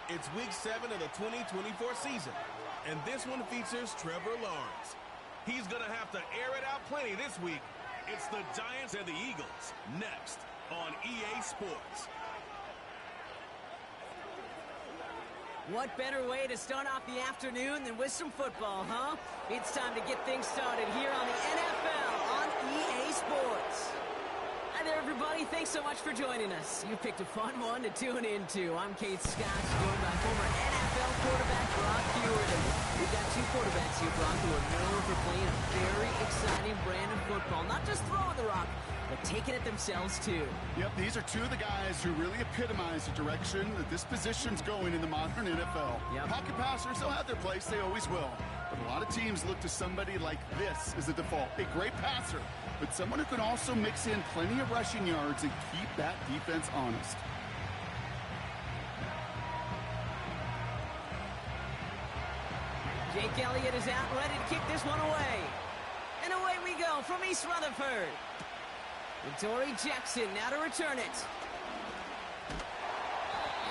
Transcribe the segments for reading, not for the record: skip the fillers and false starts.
It's week 7 of the 2024 season, and this one features Trevor Lawrence. He's going to have to air it out plenty this week. It's the Giants and the Eagles, next on EA Sports. What better way to start off the afternoon than with some football, huh? It's time to get things started here on the NFL on EA Sports. Hi there, everybody. Thanks so much for joining us. You picked a fun one to tune into. I'm Kate Scott, joined by former NFL quarterback Brock Hewitt. We've got two quarterbacks here, Brock, who are known for playing a very exciting brand of football. Not just throwing the rock, but taking it themselves, too. Yep, these are two of the guys who really epitomize the direction that this position's going in the modern NFL. Yep. Pocket passers, they'll have their place. They always will. But a lot of teams look to somebody like this as the default. A great passer, but someone who can also mix in plenty of rushing yards and keep that defense honest. Jake Elliott is out, ready to kick this one away. And away we go from East Rutherford. Dory Jackson now to return it.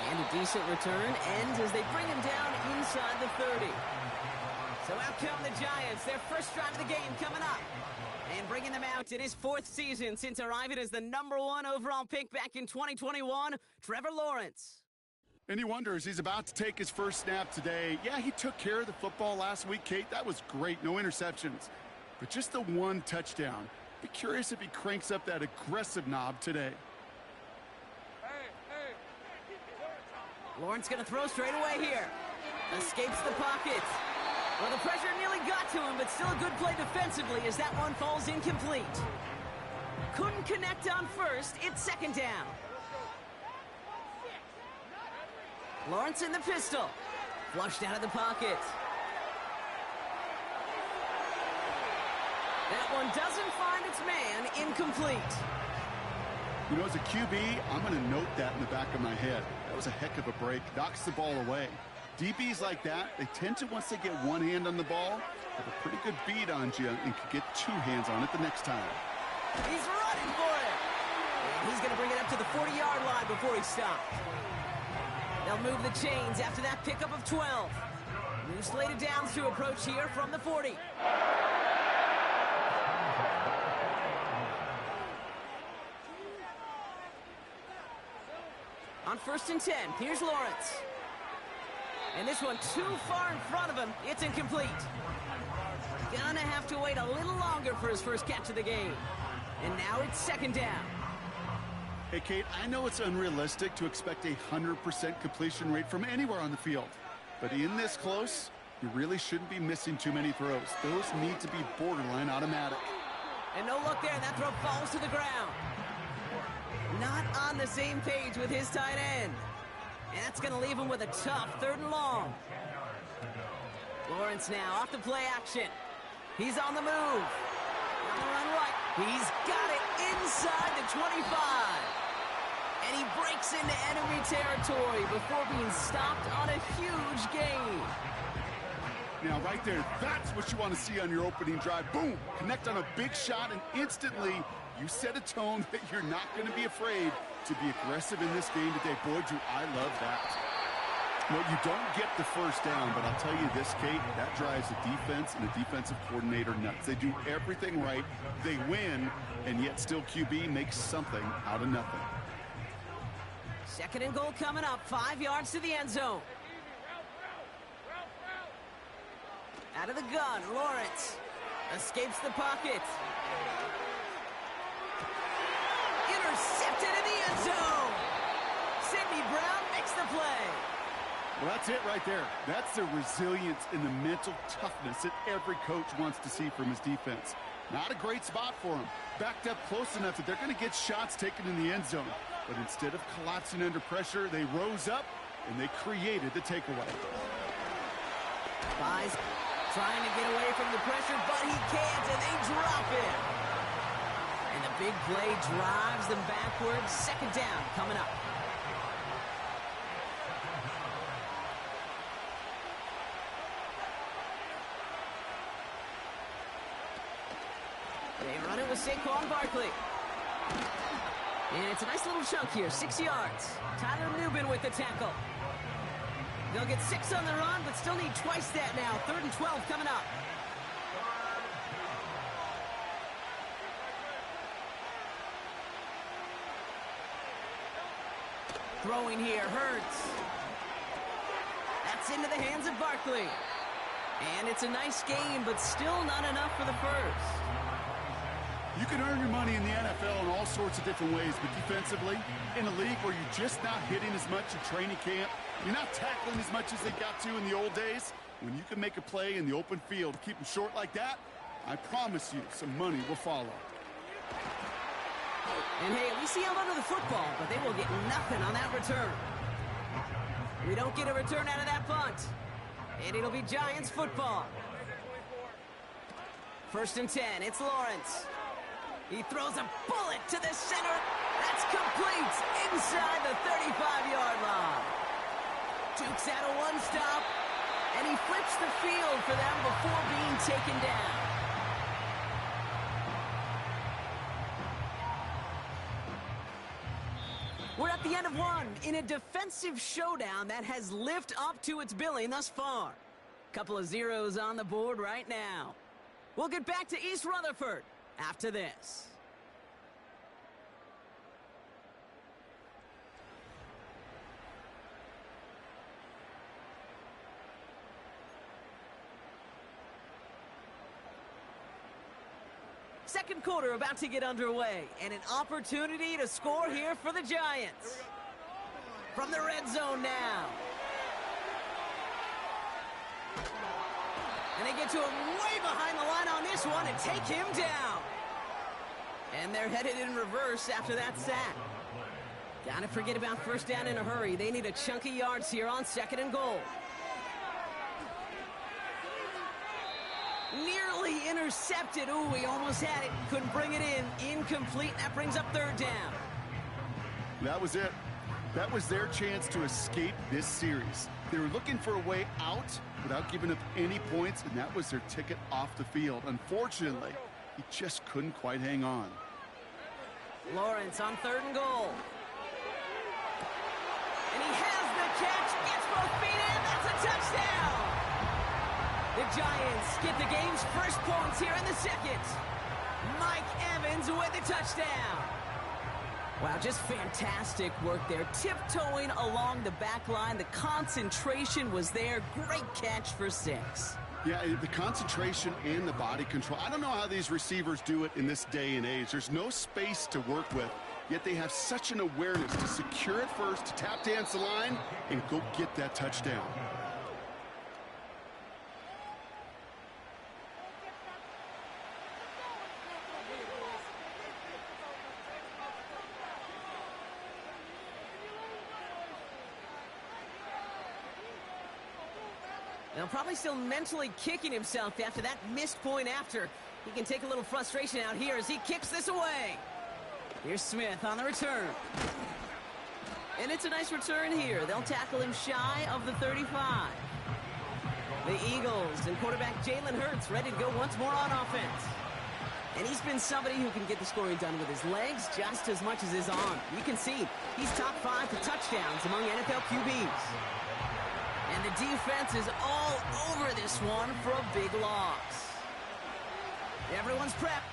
And a decent return ends as they bring him down inside the 30. So out come the Giants, their first drive of the game coming up. And bringing them out in his 4th season since arriving as the #1 overall pick back in 2021, Trevor Lawrence. And he wonders, he's about to take his first snap today. Yeah, he took care of the football last week, Kate. That was great. No interceptions. But just the one touchdown. Be curious if he cranks up that aggressive knob today. Lawrence going to throw straight away here. Escapes the pocket. Well, the pressure nearly got to him, but still a good play defensively as that one falls incomplete. Couldn't connect on first. It's second down. Lawrence in the pistol. Flushed out of the pocket. That one doesn't find its man. Incomplete. You know, as a QB, I'm going to note that in the back of my head. That was a heck of a break. Knocks the ball away. DBs like that, they tend to, once they get one hand on the ball, have a pretty good beat on you and can get 2 hands on it the next time. He's running for it. And he's going to bring it up to the 40-yard line before he stopped. They'll move the chains after that pickup of 12. New slated downs to approach here from the 40. On 1st and 10, here's Lawrence. And this one too far in front of him. It's incomplete. Gonna have to wait a little longer for his first catch of the game. And now it's second down. Hey, Kate, I know it's unrealistic to expect a 100% completion rate from anywhere on the field. But in this close, you really shouldn't be missing too many throws. Those need to be borderline automatic. And no look there, and that throw falls to the ground. Not on the same page with his tight end. And that's going to leave him with a tough 3rd and long. Lawrence now off the play action. He's on the move. On the run right. He's got it inside the 25. And he breaks into enemy territory before being stopped on a huge gain. Now, right there, that's what you want to see on your opening drive. Boom! Connect on a big shot, and instantly you set a tone that you're not going to be afraid to be aggressive in this game today. Boy, do I love that. Well, you don't get the first down, but I'll tell you this, Kate, that drives the defense and the defensive coordinator nuts. They do everything right. They win, and yet still QB makes something out of nothing. 2nd and goal coming up. 5 yards to the end zone. Out of the gun, Lawrence escapes the pocket. Intercepted in the end zone. Sidney Brown makes the play. Well, that's it right there. That's the resilience and the mental toughness that every coach wants to see from his defense. Not a great spot for him. Backed up close enough that they're going to get shots taken in the end zone. But instead of collapsing under pressure, they rose up and they created the takeaway. Buys trying to get away from the pressure, but he can't, and they drop it. And the big play drives them backwards. 2nd down coming up. They run it with Saquon Barkley. And it's a nice little chunk here, 6 yards. Tyler Newbin with the tackle. They'll get 6 on the run, but still need twice that now. 3rd and 12 coming up. Throwing here, Hurts. That's into the hands of Barkley. And it's a nice game, but still not enough for the first. You can earn your money in the NFL in all sorts of different ways, but defensively, in a league where you're just not hitting as much in training camp, you're not tackling as much as they got to in the old days, when you can make a play in the open field, keep them short like that, I promise you some money will follow. And hey, at least he held onto the football, but they will get nothing on that return. We don't get a return out of that punt. And it'll be Giants football. 1st and 10, it's Lawrence. He throws a bullet to the center. That's complete inside the 35-yard line. Dukes out a one-stop, and he flips the field for them before being taken down. We're at the end of one in a defensive showdown that has lived up to its billing thus far. Couple of zeros on the board right now. We'll get back to East Rutherford after this. Second quarter about to get underway, and an opportunity to score here for the Giants. From the red zone now. And they get to him way behind the line on this one and take him down. And they're headed in reverse after that sack. Gotta forget about first down in a hurry. They need a chunky yards here on 2nd and goal. Nearly intercepted. Ooh, he almost had it. Couldn't bring it in. Incomplete. That brings up 3rd down. That was it. That was their chance to escape this series. They were looking for a way out without giving up any points, and that was their ticket off the field. Unfortunately, he just couldn't quite hang on. Lawrence on 3rd and goal. And he has the catch. Gets both feet in. That's a touchdown. The Giants get the game's first points here in the second. Mike Evans with the touchdown. Wow, just fantastic work there. Tiptoeing along the back line. The concentration was there. Great catch for 6. Yeah, the concentration and the body control. I don't know how these receivers do it in this day and age. There's no space to work with, yet they have such an awareness to secure it first, to tap dance the line, and go get that touchdown. Now, probably still mentally kicking himself after that missed point after. He can take a little frustration out here as he kicks this away. Here's Smith on the return. And it's a nice return here. They'll tackle him shy of the 35. The Eagles and quarterback Jalen Hurts ready to go once more on offense. And he's been somebody who can get the scoring done with his legs just as much as his arm. You can see he's top 5 for touchdowns among NFL QBs. And the defense is all over this one for a big loss. Everyone's prepped.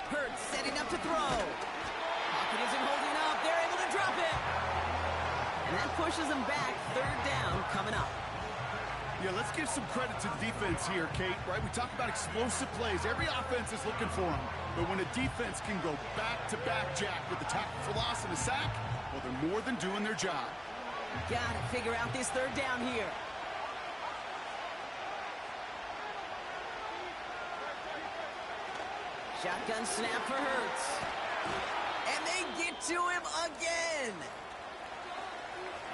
Hurts setting up to throw. Pocket isn't holding up. They're able to drop it. And that pushes them back. 3rd down coming up. Yeah, let's give some credit to the defense here, Kate, right? We talk about explosive plays. Every offense is looking for them. But when a defense can go back-to-back, Jack, with the tackle for loss and a sack, well, they're more than doing their job. Gotta figure out this 3rd down here. Shotgun snap for Hurts. And they get to him again.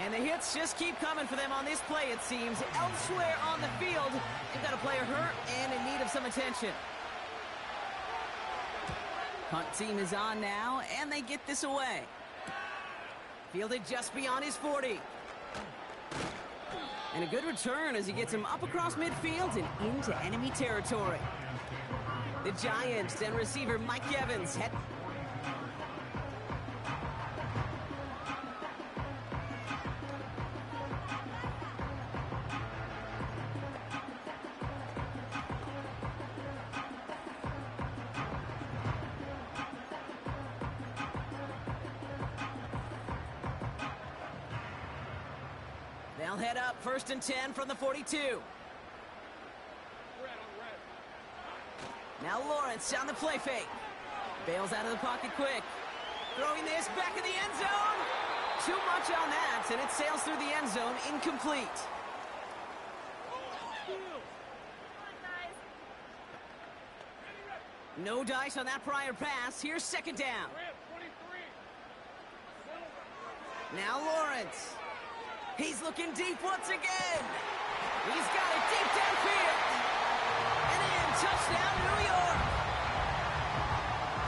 And the hits just keep coming for them on this play, it seems. Elsewhere on the field, they've got a player hurt and in need of some attention. Punt team is on now, and they get this away. Fielded just beyond his 40. And a good return as he gets him up across midfield and into enemy territory. The Giants and receiver Mike Evans head. They'll head up 1st and 10 from the 42. Now Lawrence on the play fake. Bails out of the pocket quick. Throwing this back in the end zone. Too much on that, and it sails through the end zone incomplete. No dice on that prior pass. Here's 2nd down. Now Lawrence. He's looking deep once again. He's got it deep downfield. And in, touchdown, New York.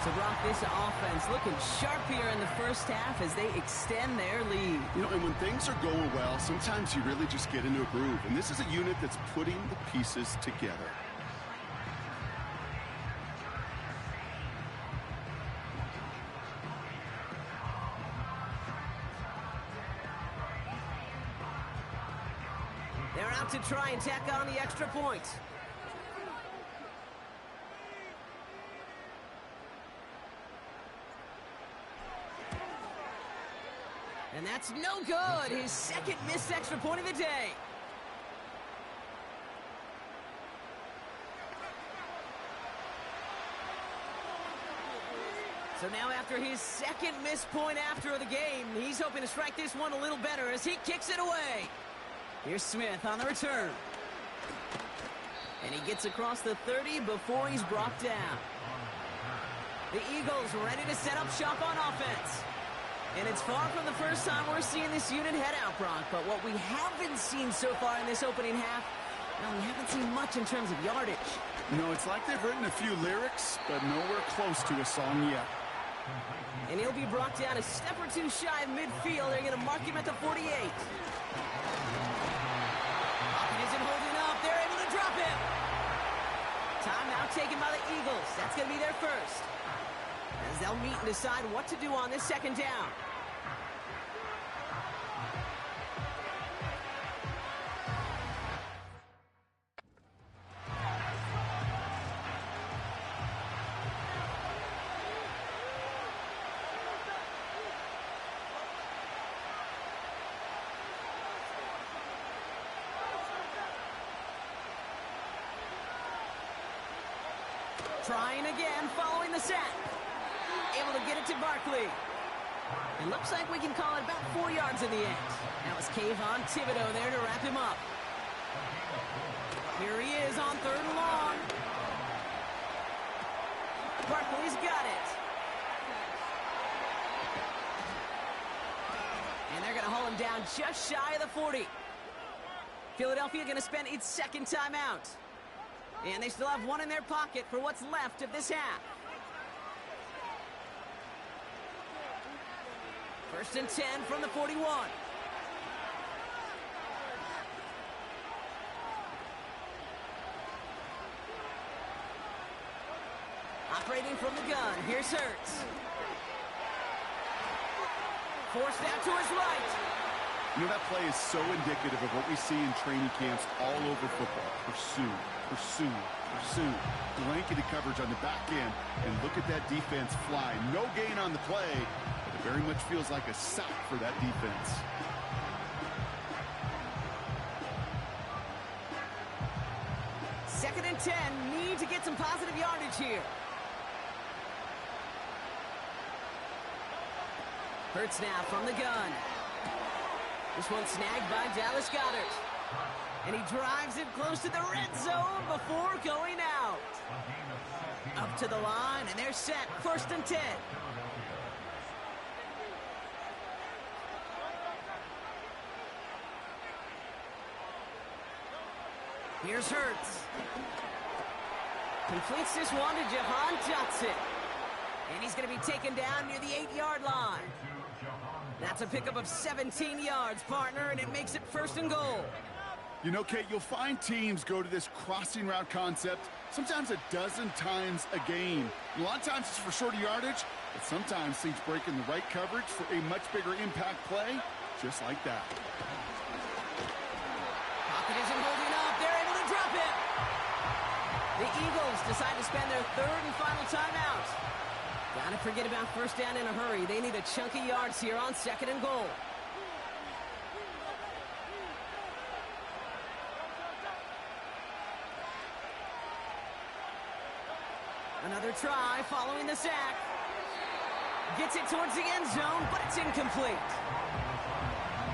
So, Brock, this offense looking sharp here in the first half as they extend their lead. You know, and when things are going well, sometimes you really just get into a groove. And this is a unit that's putting the pieces together. They're out to try and tack on the extra point. And that's no good. His 2nd missed extra point of the day. So now after his 2nd missed point after the game, he's hoping to strike this one a little better as he kicks it away. Here's Smith on the return. And he gets across the 30 before he's brought down. The Eagles ready to set up shop on offense. And it's far from the first time we're seeing this unit head out, Brock. But what we haven't seen so far in this opening half, well, we haven't seen much in terms of yardage. No, it's like they've written a few lyrics, but nowhere close to a song yet. And he'll be brought down a step or two shy of midfield. They're going to mark him at the 48. They're able to drop him. Timeout taken by the Eagles. That's going to be their first. As they'll meet and decide what to do on this 2nd down. Trying again, following the sack. Able to get it to Barkley. It looks like we can call it about 4 yards in the end. That was Kayvon Thibodeau there to wrap him up. Here he is on 3rd and long. Barkley's got it. And they're going to haul him down just shy of the 40. Philadelphia going to spend its 2nd timeout. And they still have one in their pocket for what's left of this half. 1st and 10 from the 41. Operating from the gun, here's Hurts. Forced out to his right. You know, that play is so indicative of what we see in training camps all over football. Pursue, pursue, pursue. Blanketed coverage on the back end, and look at that defense fly. No gain on the play, but it very much feels like a sack for that defense. Second and 10, need to get some positive yardage here. Hurts now from the gun. This one snagged by Dallas Goedert. And he drives it close to the red zone before going out. Up to the line, and they're set. 1st and 10. Here's Hurts. Completes this one to Jahan Johnson. And he's going to be taken down near the 8-yard line. That's a pickup of 17 yards, partner, and it makes it 1st and goal. You know, Kate, you'll find teams go to this crossing route concept sometimes a dozen times a game. A lot of times it's for shorter yardage, but sometimes teams break in the right coverage for a much bigger impact play, just like that. Pocket isn't holding up. They're able to drop it. The Eagles decide to spend their 3rd and final timeout. Gotta forget about 1st down in a hurry. They need a chunk of yards here on 2nd and goal. Another try following the sack. Gets it towards the end zone, but it's incomplete.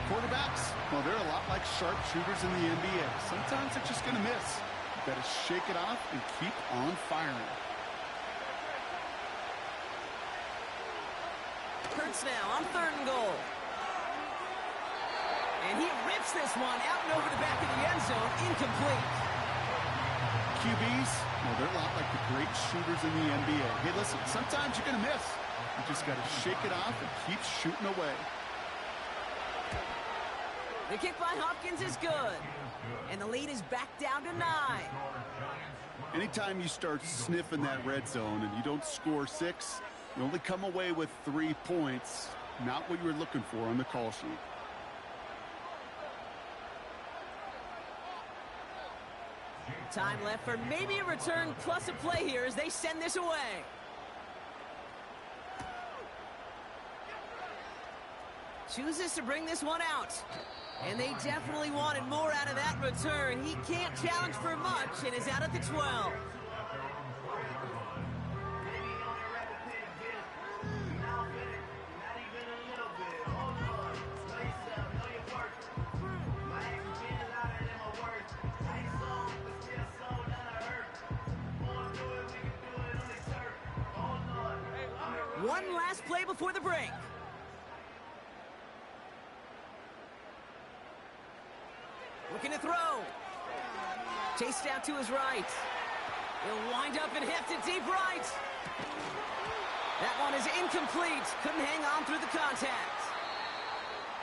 Quarterbacks, well, they're a lot like sharpshooters in the NBA. Sometimes they're just going to miss. You better shake it off and keep on firing. Hurts now on 3rd and goal. And he rips this one out and over the back of the end zone. Incomplete. QBs, well, they're a lot like the great shooters in the NBA. Hey, listen, sometimes you're going to miss. You just got to shake it off and keep shooting away. The kick by Hopkins is good. And the lead is back down to 9. Anytime you start sniffing that red zone and you don't score 6, you only come away with 3 points. Not what you were looking for on the call sheet. Time left for maybe a return plus a play here as they send this away. Chooses to bring this one out. And they definitely wanted more out of that return. He can't challenge for much and is out at the 12. One last play before the break. Looking to throw. Chased out to his right. He'll wind up and heft it deep right. That one is incomplete. Couldn't hang on through the contact.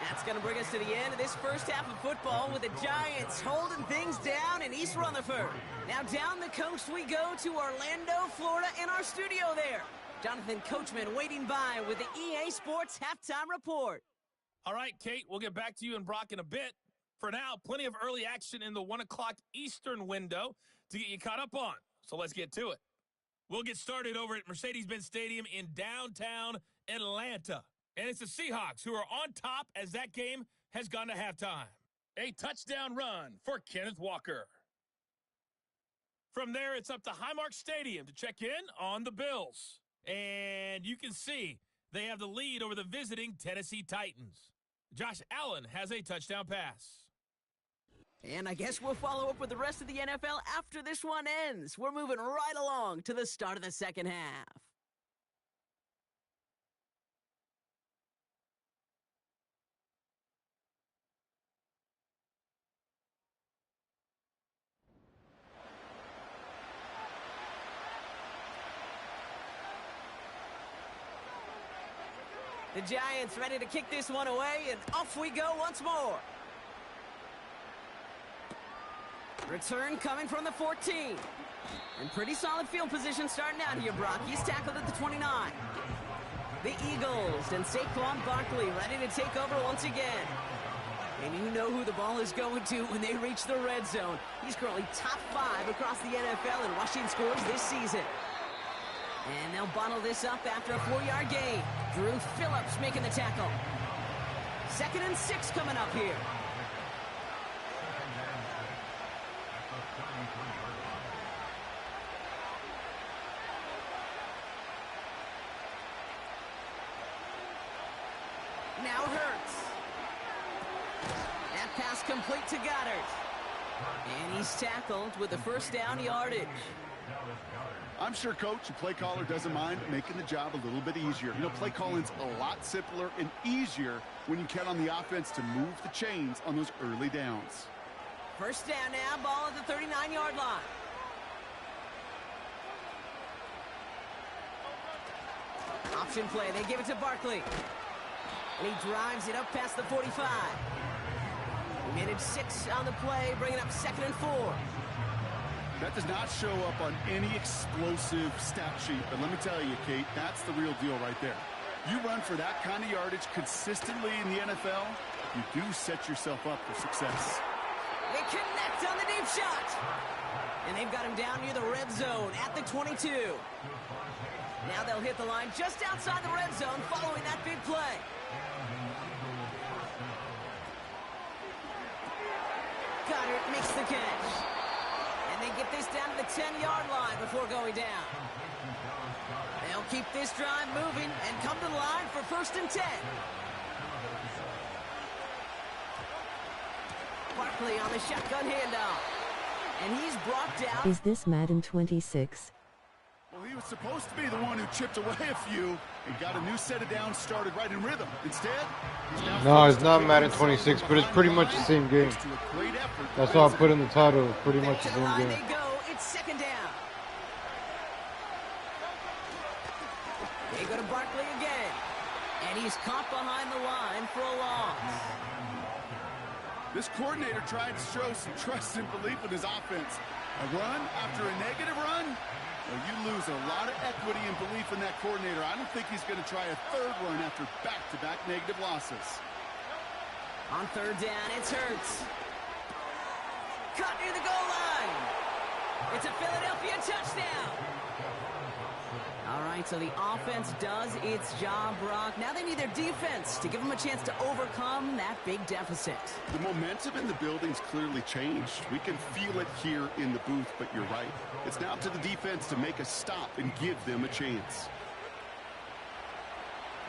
That's going to bring us to the end of this first half of football with the Giants holding things down in East Rutherford. Now down the coast we go to Orlando, Florida, in our studio there. Jonathan Coachman waiting by with the EA Sports Halftime Report. All right, Kate, we'll get back to you and Brock in a bit. For now, plenty of early action in the 1 o'clock Eastern window to get you caught up on. So let's get to it. We'll get started over at Mercedes-Benz Stadium in downtown Atlanta. And it's the Seahawks who are on top as that game has gone to halftime. A touchdown run for Kenneth Walker. From there, it's up to Highmark Stadium to check in on the Bills. And you can see they have the lead over the visiting Tennessee Titans. Josh Allen has a touchdown pass. And I guess we'll follow up with the rest of the NFL after this one ends. We're moving right along to the start of the second half. The Giants ready to kick this one away, and off we go once more. Return coming from the 14. And pretty solid field position starting out here, Brock. He's tackled at the 29. The Eagles and Saquon Barkley ready to take over once again. And you know who the ball is going to when they reach the red zone. He's currently top 5 across the NFL in rushing scores this season. And they'll bottle this up after a 4-yard gain. Drew Phillips making the tackle. 2nd and 6 coming up here. Now Hurts. That pass complete to Goddard. And he's tackled with the first down yardage. I'm sure Coach, the play caller, doesn't mind making the job a little bit easier. You know, play calling's a lot simpler and easier when you count on the offense to move the chains on those early downs. First down now, ball at the 39-yard line. Option play, they give it to Barkley. And he drives it up past the 45. He managed 6 on the play, bringing up 2nd and 4. That does not show up on any explosive stat sheet, but let me tell you, Kate, that's the real deal right there. You run for that kind of yardage consistently in the NFL, you do set yourself up for success. They connect on the deep shot. And they've got him down near the red zone at the 22. Now they'll hit the line just outside the red zone following that big play. Goddard makes the catch. And they get this down to the 10-yard line before going down. They'll keep this drive moving and come to the line for 1st and 10. Barkley on the shotgun handoff. And he's brought down. Is this Madden 26? Well, he was supposed to be the one who chipped away a few and got a new set of downs started right in rhythm. Instead, he's now no, it's not Madden 26, but it's pretty much the same game. That's why I put in the title. It's pretty much the same game. They go. It's 2nd down. They go to Barkley again. And he's caught behind the line for a loss. This coordinator tried to show some trust and belief in his offense. A run after a negative run? Well, you lose a lot of equity and belief in that coordinator. I don't think he's going to try a 3rd run after back-to-back negative losses. On 3rd down, it's Hurts. Cut near the goal line. It's a Philadelphia touchdown. All right, so the offense does its job, Brock. Now they need their defense to give them a chance to overcome that big deficit. The momentum in the building's clearly changed. We can feel it here in the booth, but you're right. It's now to the defense to make a stop and give them a chance.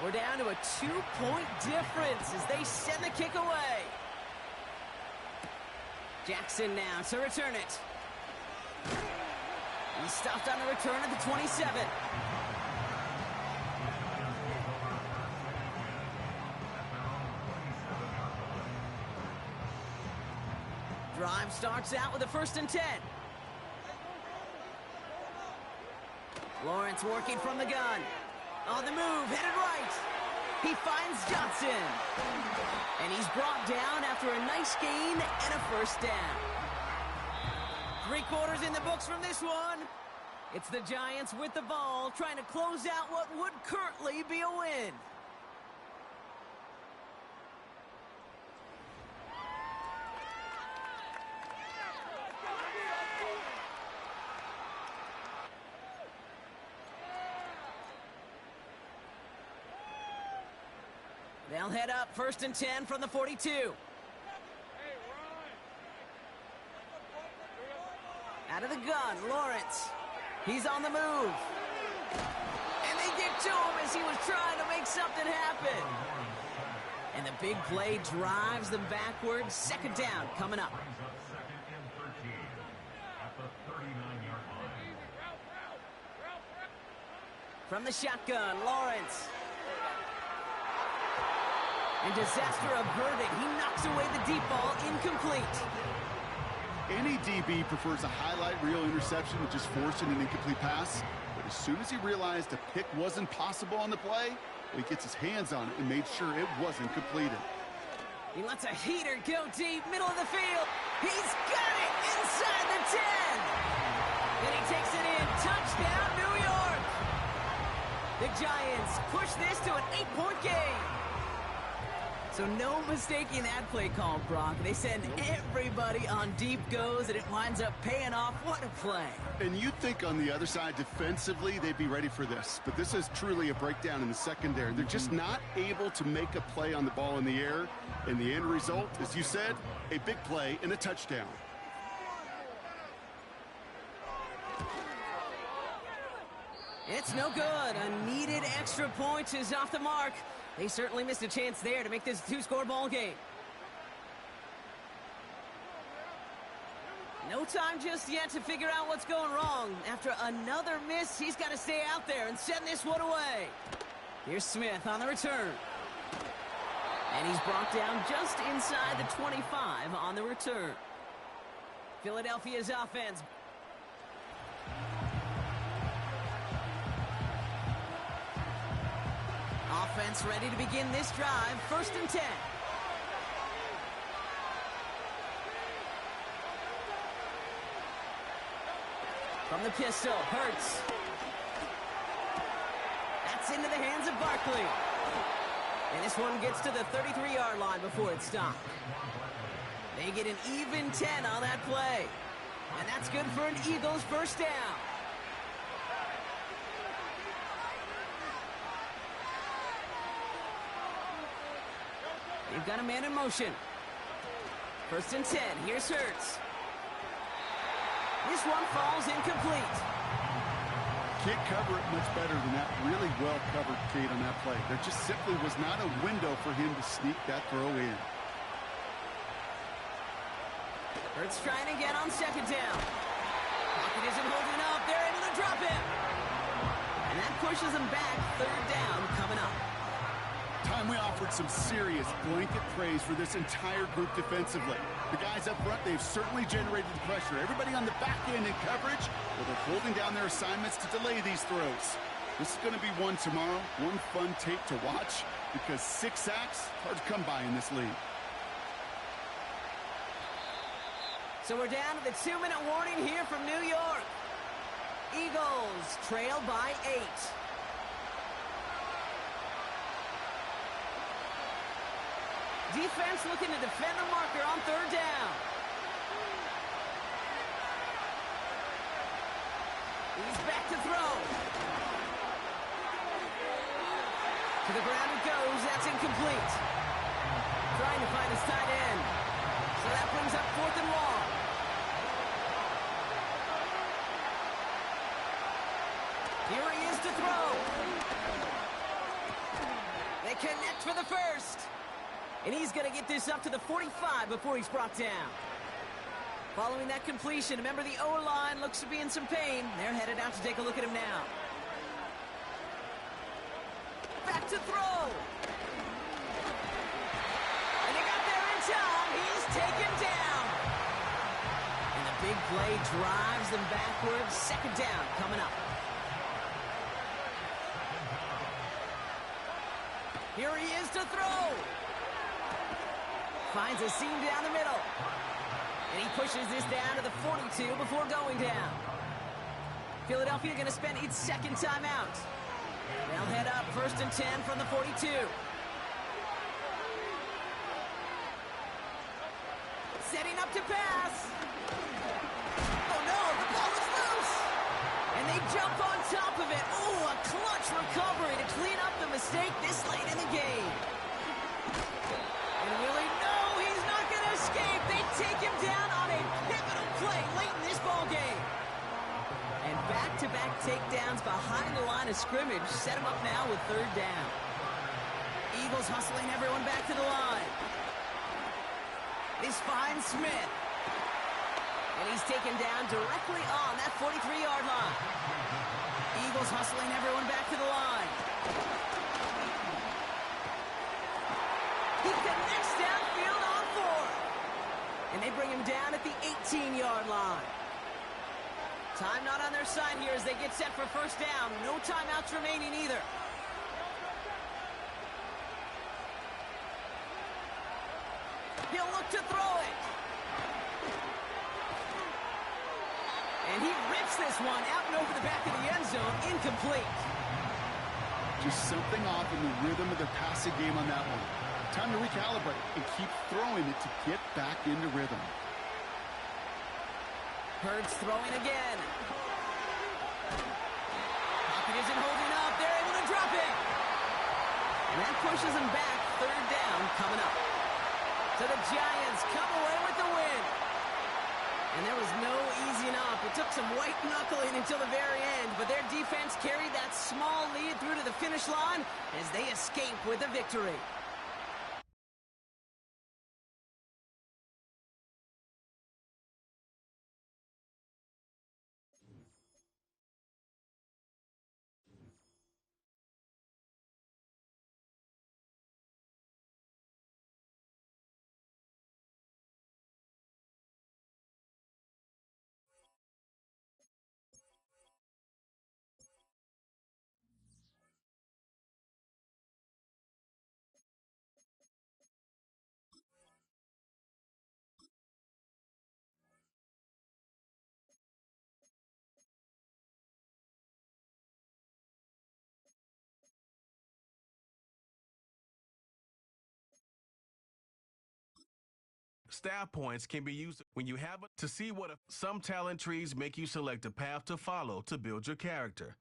We're down to a 2-point difference as they send the kick away. Jackson now to return it. He stopped on the return at the 27. Drive starts out with a 1st and 10. Lawrence working from the gun. On the move, headed right. He finds Johnson. And he's brought down after a nice gain and a 1st down. 3 quarters in the books from this one. It's the Giants with the ball, trying to close out what would currently be a win. They'll head up 1st and 10 from the 42. Out of the gun, Lawrence. He's on the move. And they get to him as he was trying to make something happen. And the big play drives them backwards. 2nd down coming up. From the shotgun, Lawrence. And disaster averted. He knocks away the deep ball, incomplete. Any DB prefers a highlight reel interception to just forcing an incomplete pass. But as soon as he realized a pick wasn't possible on the play, he gets his hands on it and made sure it wasn't completed. He lets a heater go deep, middle of the field. He's got it inside the 10. Then he takes it in. Touchdown, New York. The Giants push this to an 8-point game. So no mistaking that play call, Brock. They send everybody on deep goes, and it winds up paying off. What a play. And you'd think on the other side, defensively, they'd be ready for this. But this is truly a breakdown in the secondary. They're just not able to make a play on the ball in the air. And the end result, as you said, a big play and a touchdown. It's no good. A needed extra point is off the mark. They certainly missed a chance there to make this a 2-score ball game. No time just yet to figure out what's going wrong. After another miss, he's got to stay out there and send this one away. Here's Smith on the return. And he's brought down just inside the 25 on the return. Philadelphia's offense. Offense ready to begin this drive. 1st and 10. From the pistol, Hurts. That's into the hands of Barkley. And this one gets to the 33-yard line before it's stopped. They get an even 10 on that play. And that's good for an Eagles 1st down. They've got a man in motion. 1st and 10. Here's Hurts. This one falls incomplete. Can't cover it much better than that. Really well covered, Kate, on that play. There just simply was not a window for him to sneak that throw in. Hurts trying again on 2nd down. Pocket isn't holding up. They're able to drop him. And that pushes him back. 3rd down coming up. Time we offered some serious blanket praise for this entire group defensively. The guys up front, they've certainly generated the pressure. Everybody on the back end in coverage, well, they're holding down their assignments to delay these throws. This is going to be one tomorrow, one fun tape to watch, because 6 sacks, hard to come by in this league. So we're down to the 2-minute warning here from New York. Eagles trail by 8. Defense looking to defend the marker on 3rd down. He's back to throw. To the ground it goes. That's incomplete. Trying to find his tight end. So that brings up 4th and long. Here he is to throw. They connect for the 1st. And he's going to get this up to the 45 before he's brought down. Following that completion, remember the O-line looks to be in some pain. They're headed out to take a look at him now. Back to throw. And they got there in time. He's taken down. And the big play drives them backwards. 2nd down coming up. Here he is to throw. Finds a seam down the middle. And he pushes this down to the 42 before going down. Philadelphia going to spend its 2nd timeout. They'll head up 1st and 10 from the 42. Setting up to pass. Oh no, the ball is loose. And they jump on top of it. Oh, a clutch recovery to clean up the mistake this late in the game. And really, no, he's not going to escape. They take him down on a pivotal play late in this ball game. And back-to-back takedowns behind the line of scrimmage set him up now with 3rd down. Eagles hustling everyone back to the line. This finds Smith. And he's taken down directly on that 43-yard line. Eagles hustling everyone back to the line. He connects downfield on 4. And they bring him down at the 18-yard line. Time not on their side here as they get set for 1st down. No timeouts remaining either. He'll look to throw it. And he rips this one out and over the back of the end zone. Incomplete. Just something off in the rhythm of the passing game on that one. Time to recalibrate and keep throwing it to get back into rhythm. Hurts throwing again. Pocket isn't holding up. They're able to drop it. And that pushes them back. 3rd down coming up. So the Giants come away with the win. And there was no easing up. It took some white knuckling until the very end, but their defense carried that small lead through to the finish line as they escape with a victory. staff points can be used when you have to see what some talent trees make you select a path to follow to build your character.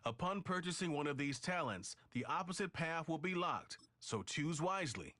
Upon purchasing one of these talents, the opposite path will be locked, so choose wisely.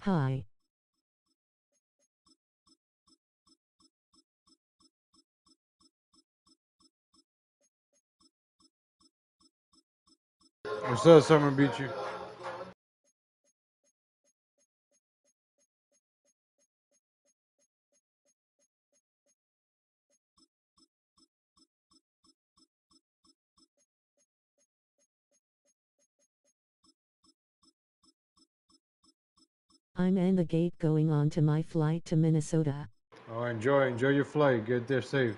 Hi. What's up, Summer Beat you? I'm in the gate going on to my flight to Minnesota. Oh, enjoy your flight. Get there safe.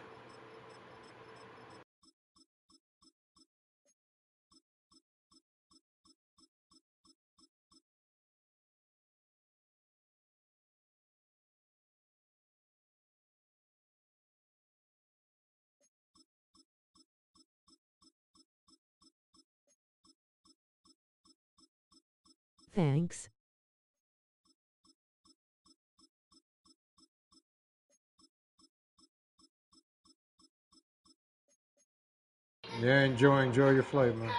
Thanks. Yeah, enjoy your flight, man.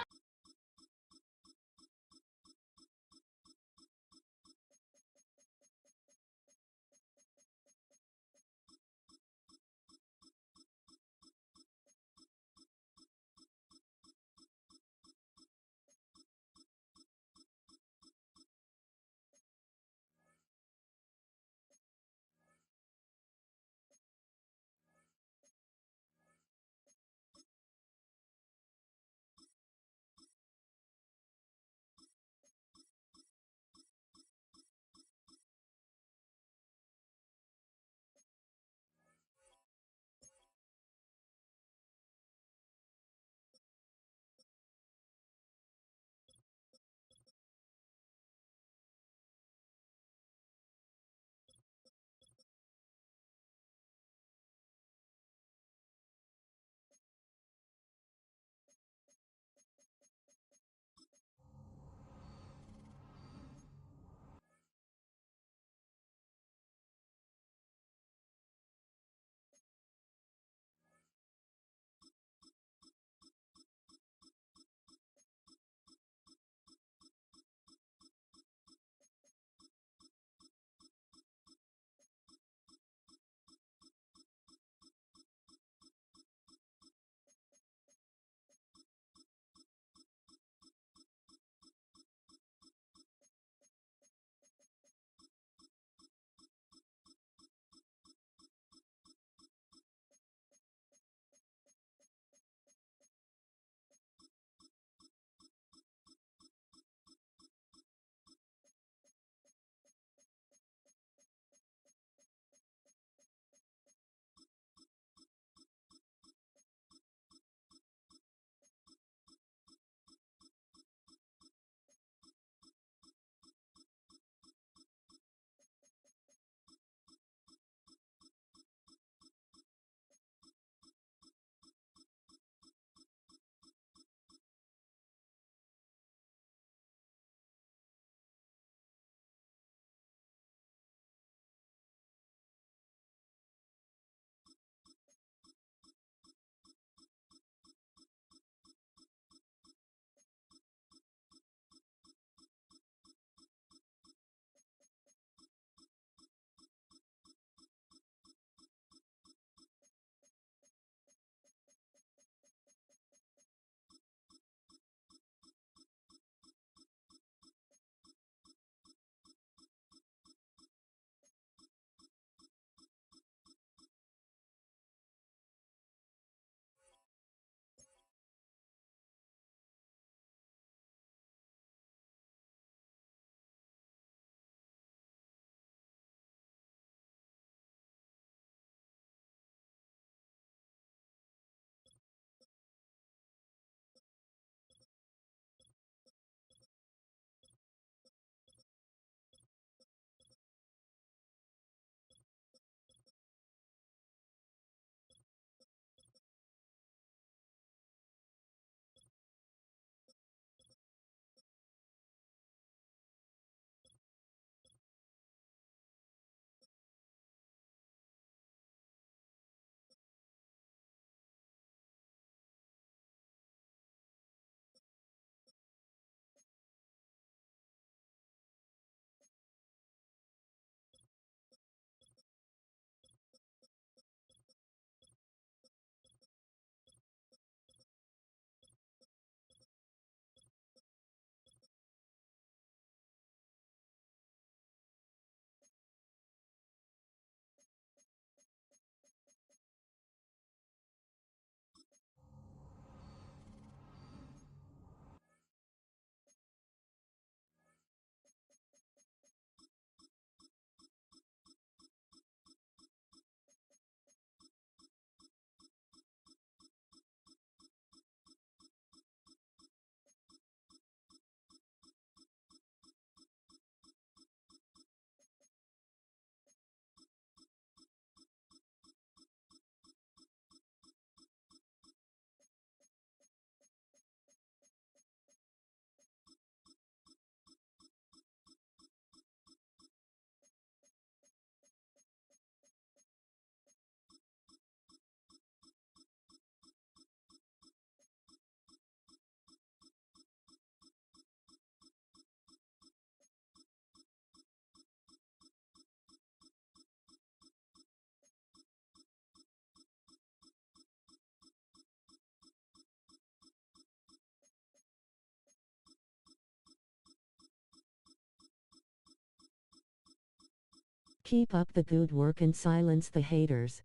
Keep up the good work and silence the haters.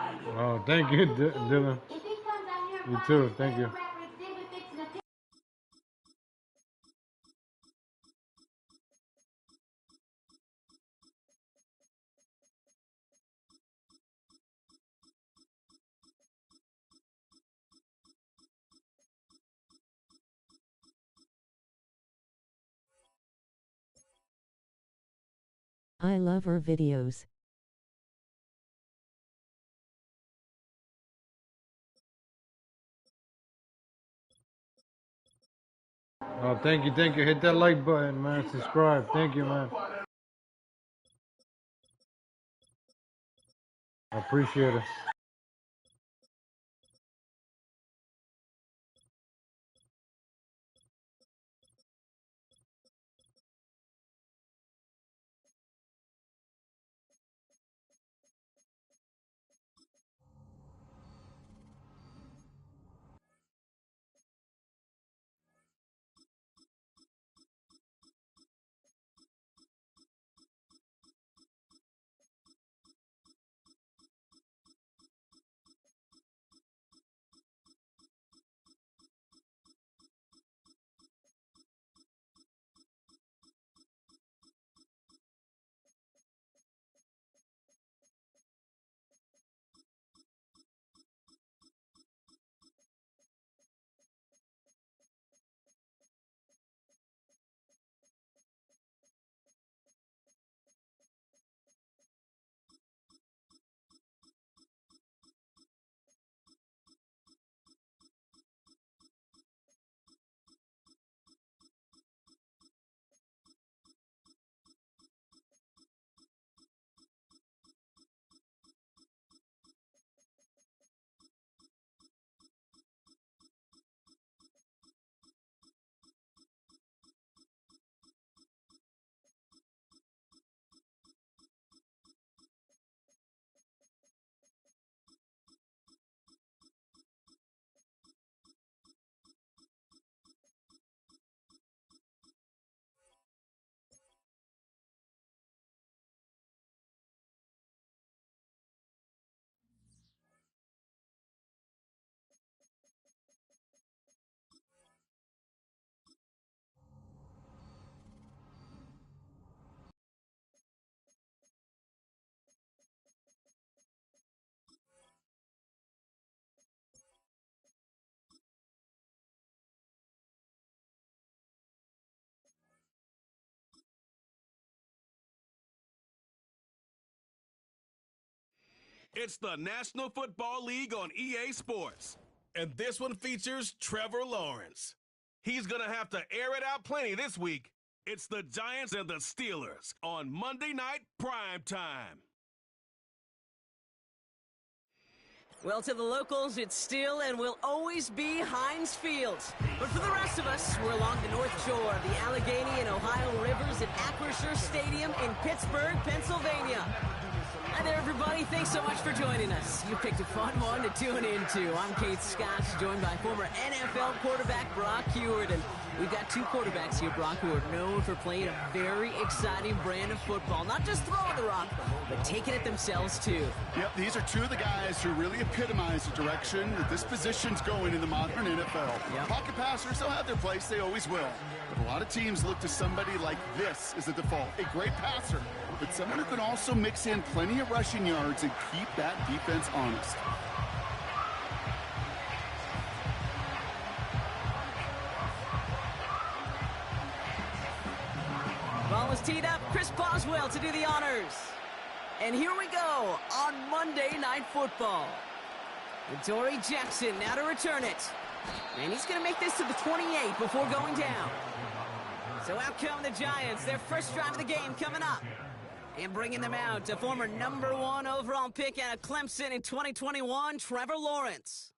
Oh, thank you, Dylan. You too. Thank you. I love her videos. Oh, thank you, thank you. Hit that like button, man. Subscribe. Thank you, man. I appreciate it. It's the National Football League on EA Sports. And this one features Trevor Lawrence. He's going to have to air it out plenty this week. It's the Giants and the Steelers on Monday Night Prime Time. Well, to the locals, it's still and will always be Heinz Field. But for the rest of us, we're along the North Shore, the Allegheny and Ohio Rivers at Acrisure Stadium in Pittsburgh, Pennsylvania. Hi there, everybody. Thanks so much for joining us. You picked a fun one to tune into. I'm Kate Scott, joined by former NFL quarterback Brock Huard. And we've got two quarterbacks here, Brock, who are known for playing a very exciting brand of football. Not just throwing the rock, but taking it themselves, too. Yep, these are two of the guys who really epitomize the direction that this position's going in the modern NFL. Yep. Pocket passers, they'll have their place. They always will. But a lot of teams look to somebody like this as a default. A great passer, but someone who can also mix in plenty of rushing yards and keep that defense honest. Ball is teed up. Chris Boswell to do the honors. And here we go on Monday Night Football. Dory Jackson now to return it. And he's going to make this to the 28 before going down. So out come the Giants. Their first drive of the game coming up. And bringing them out, a former #1 overall pick out of Clemson in 2021, Trevor Lawrence.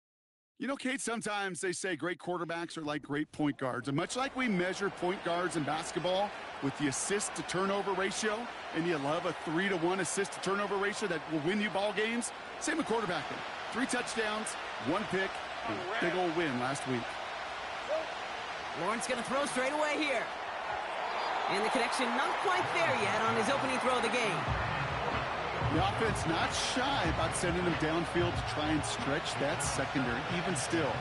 You know, Kate, sometimes they say great quarterbacks are like great point guards. And much like we measure point guards in basketball with the assist-to-turnover ratio, and you love a 3-to-1 assist-to-turnover ratio that will win you ball games, same with quarterbacking. 3 touchdowns, 1 pick, and a big old win last week. Lawrence going to throw straight away here. And the connection not quite there yet on his opening throw of the game. The offense not shy about sending him downfield to try and stretch that secondary. Even still,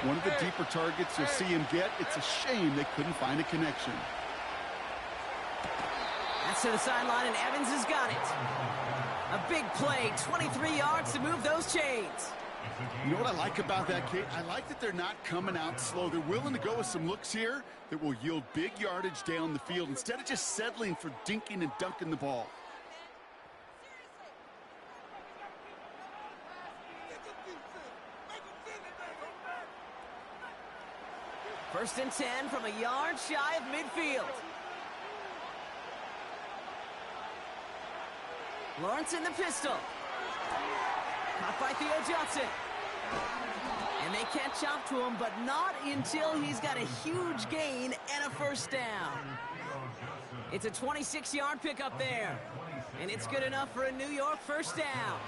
one of the deeper targets you'll see him get. It's a shame they couldn't find a connection. That's to the sideline, and Evans has got it. A big play, 23 yards to move those chains. You know what I like about that, Kate? I like that they're not coming out slow. They're willing to go with some looks here that will yield big yardage down the field instead of just settling for dinking and dunking the ball. First and 10 from a yard shy of midfield. Lawrence in the pistol. Caught by Theo Johnson. And they catch up to him, but not until he's got a huge gain and a first down. It's a 26-yard pickup there. And it's good enough for a New York first down.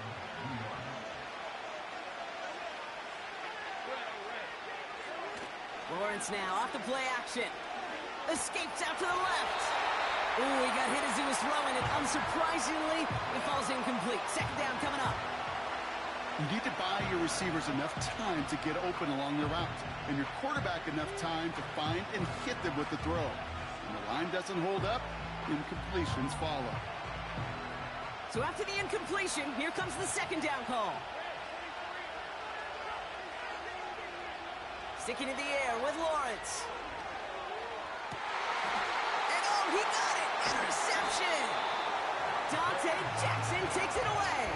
Lawrence now off the play action. Escapes out to the left. Ooh, he got hit as he was throwing it. Unsurprisingly, it falls incomplete. Second down coming up. You need to buy your receivers enough time to get open along their route, and your quarterback enough time to find and hit them with the throw. When the line doesn't hold up, incompletions follow. So after the incompletion, here comes the second down call. Sticking in the air with Lawrence. And oh, he got it! Interception! Dante Jackson takes it away.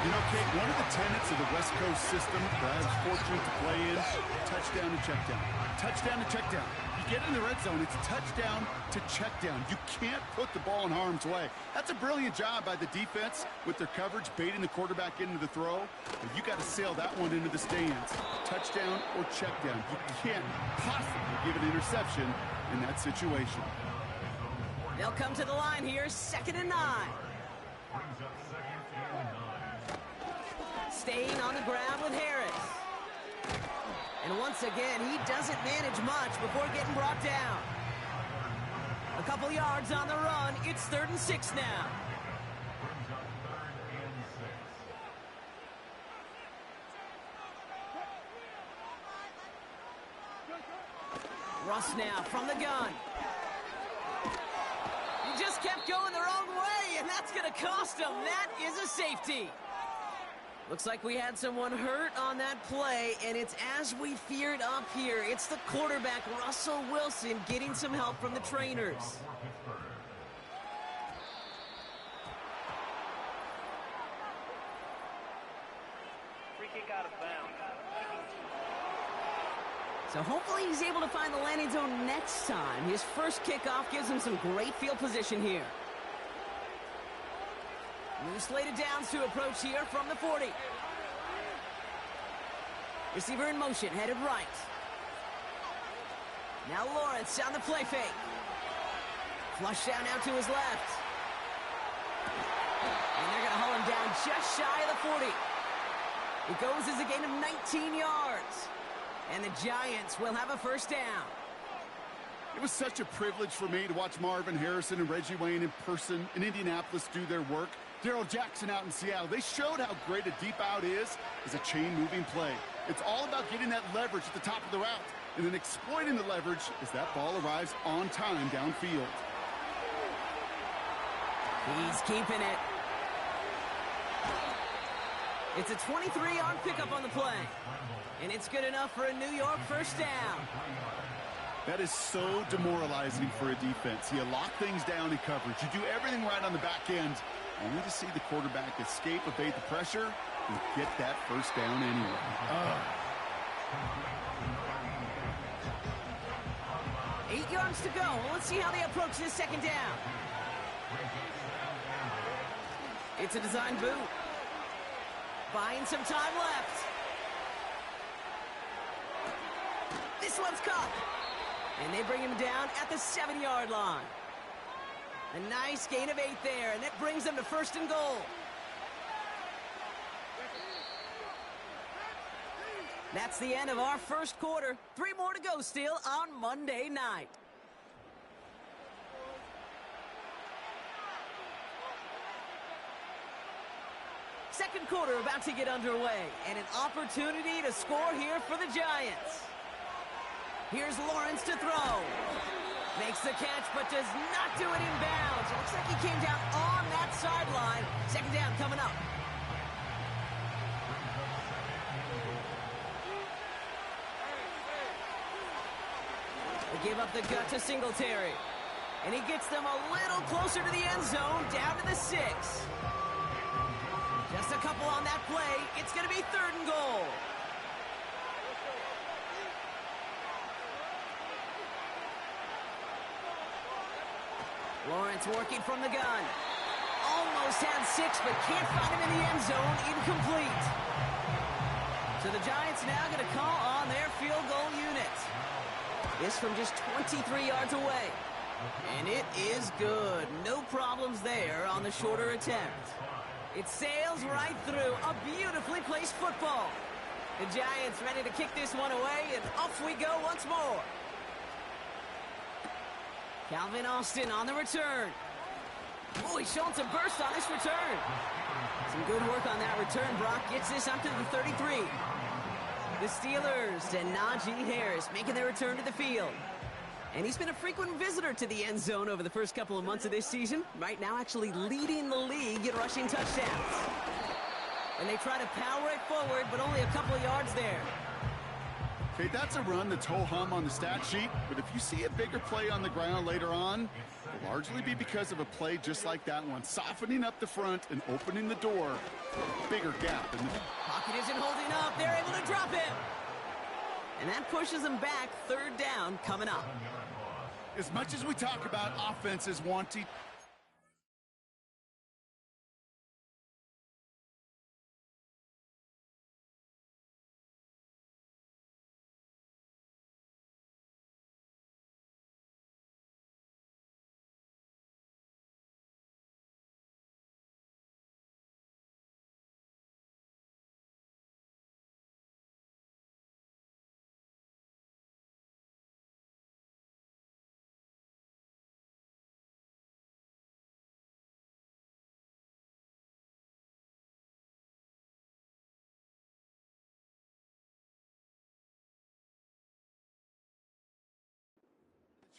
You know, Kate, one of the tenets of the West Coast system that I was fortunate to play in, touchdown to check down. Touchdown to check down. You get in the red zone, it's touchdown to check down. You can't put the ball in harm's way. That's a brilliant job by the defense with their coverage, baiting the quarterback into the throw. But you got to sail that one into the stands. Touchdown or check down. You can't possibly give an interception in that situation. They'll come to the line here, 2nd and 9. Staying on the ground with Harris. And once again, he doesn't manage much before getting brought down. A couple yards on the run. It's 3rd and 6 now. Russ now from the gun. He just kept going the wrong way, and that's going to cost him. That is a safety. Looks like we had someone hurt on that play, and it's as we feared up here. It's the quarterback, Russell Wilson, getting some help from the trainers. Free kick out of bounds. So hopefully he's able to find the landing zone next time. His first kickoff gives him some great field position here. New slated downs to approach here from the 40. Receiver in motion, headed right. Now Lawrence on the play fake. Flush down now to his left. And they're going to haul him down just shy of the 40. It goes as a gain of 19 yards. And the Giants will have a first down. It was such a privilege for me to watch Marvin Harrison and Reggie Wayne in person in Indianapolis do their work. Daryl Jackson out in Seattle. They showed how great a deep out is as a chain-moving play. It's all about getting that leverage at the top of the route and then exploiting the leverage as that ball arrives on time downfield. He's keeping it. It's a 23-yard pickup on the play. And it's good enough for a New York first down. That is so demoralizing for a defense. You lock things down in coverage. You do everything right on the back end, only to see the quarterback escape, evade the pressure, and get that first down anyway. 8 yards to go. Well, let's see how they approach this second down. It's a design boot. Buying some time left. This one's caught. And they bring him down at the 7-yard line. A nice gain of 8 there, and that brings them to 1st and goal. That's the end of our first quarter. 3 more to go still on Monday night. second quarter about to get underway, and an opportunity to score here for the Giants. Here's Lawrence to throw. Makes the catch, but does not do it in bounds. It looks like he came down on that sideline. Second down coming up. They give up the gut to Singletary. And he gets them a little closer to the end zone, down to the 6. Just a couple on that play. It's going to be 3rd and goal. Lawrence working from the gun. Almost had 6, but can't find him in the end zone. Incomplete. So the Giants now going to call on their field goal unit. This from just 23 yards away. And it is good. No problems there on the shorter attempt. It sails right through. A beautifully placed football. The Giants ready to kick this one away, and off we go once more. Calvin Austin on the return. Oh, he's showing some burst on this return. Some good work on that return. Brock gets this up to the 33. The Steelers and Najee Harris making their return to the field. And he's been a frequent visitor to the end zone over the first couple of months of this season. Right now actually leading the league in rushing touchdowns. And they try to power it forward, but only a couple of yards there. Okay, that's a run that's ho-hum on the stat sheet, but if you see a bigger play on the ground later on, it'll largely be because of a play just like that one, softening up the front and opening the door for a bigger gap in the pocket isn't holding up. They're able to drop him. And that pushes them back. 3rd down coming up. As much as we talk about offenses wanting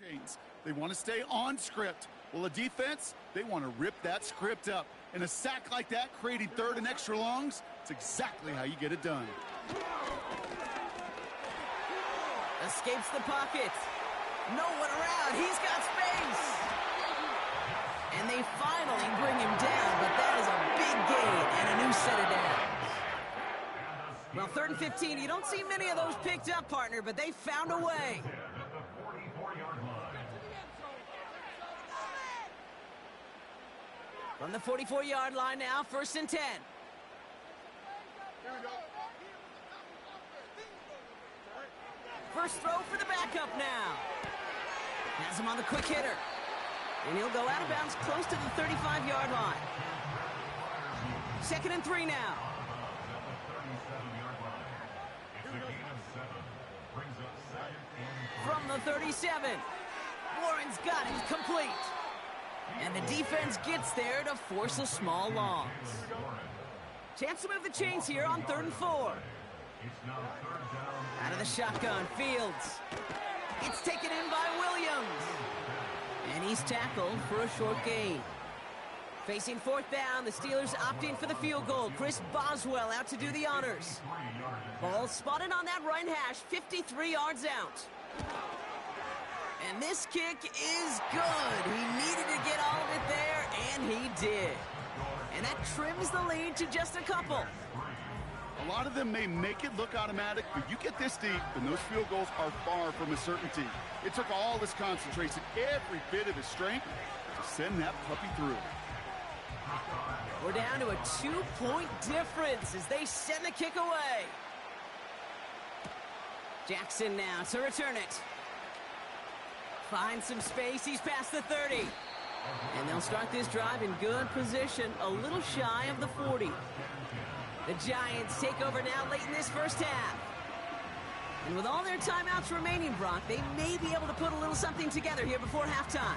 chains. They want to stay on script. Well, a defense, they want to rip that script up. And a sack like that, creating 3rd and extra longs, it's exactly how you get it done. Escapes the pocket. No one around. He's got space. And they finally bring him down, but that is a big gain and a new set of downs. Well, 3rd and 15, you don't see many of those picked up, partner, but they found a way. From the 44-yard line now, 1st and 10. First throw for the backup now. Has him on the quick hitter. And he'll go out of bounds close to the 35-yard line. 2nd and 3 now. From the 37. Warren's got it complete. And the defense gets there to force a small loss. Chance to move the chains here on 3rd and 4. Out of the shotgun, Fields. It's taken in by Williams. And he's tackled for a short gain. Facing 4th down, the Steelers opting for the field goal. Chris Boswell out to do the honors. Ball spotted on that right hash, 53 yards out. And this kick is good. He needed to get all of it there, and he did. And that trims the lead to just a couple. A lot of them may make it look automatic, but you get this deep, and those field goals are far from a certainty. It took all his concentration, every bit of his strength, to send that puppy through. We're down to a 2-point difference as they send the kick away. Jackson now to return it. Finds some space. He's past the 30. And they'll start this drive in good position, a little shy of the 40. The Giants take over now late in this first half. And with all their timeouts remaining, Brock, they may be able to put a little something together here before halftime.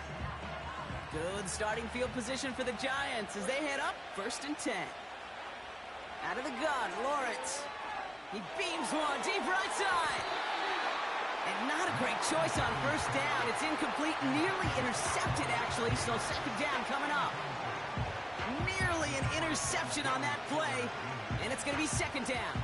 Good starting field position for the Giants as they head up 1st and 10. Out of the gun, Lawrence. He beams one deep right side. And not a great choice on first down. It's incomplete, nearly intercepted, actually, so second down coming up. Nearly an interception on that play, and it's going to be second down.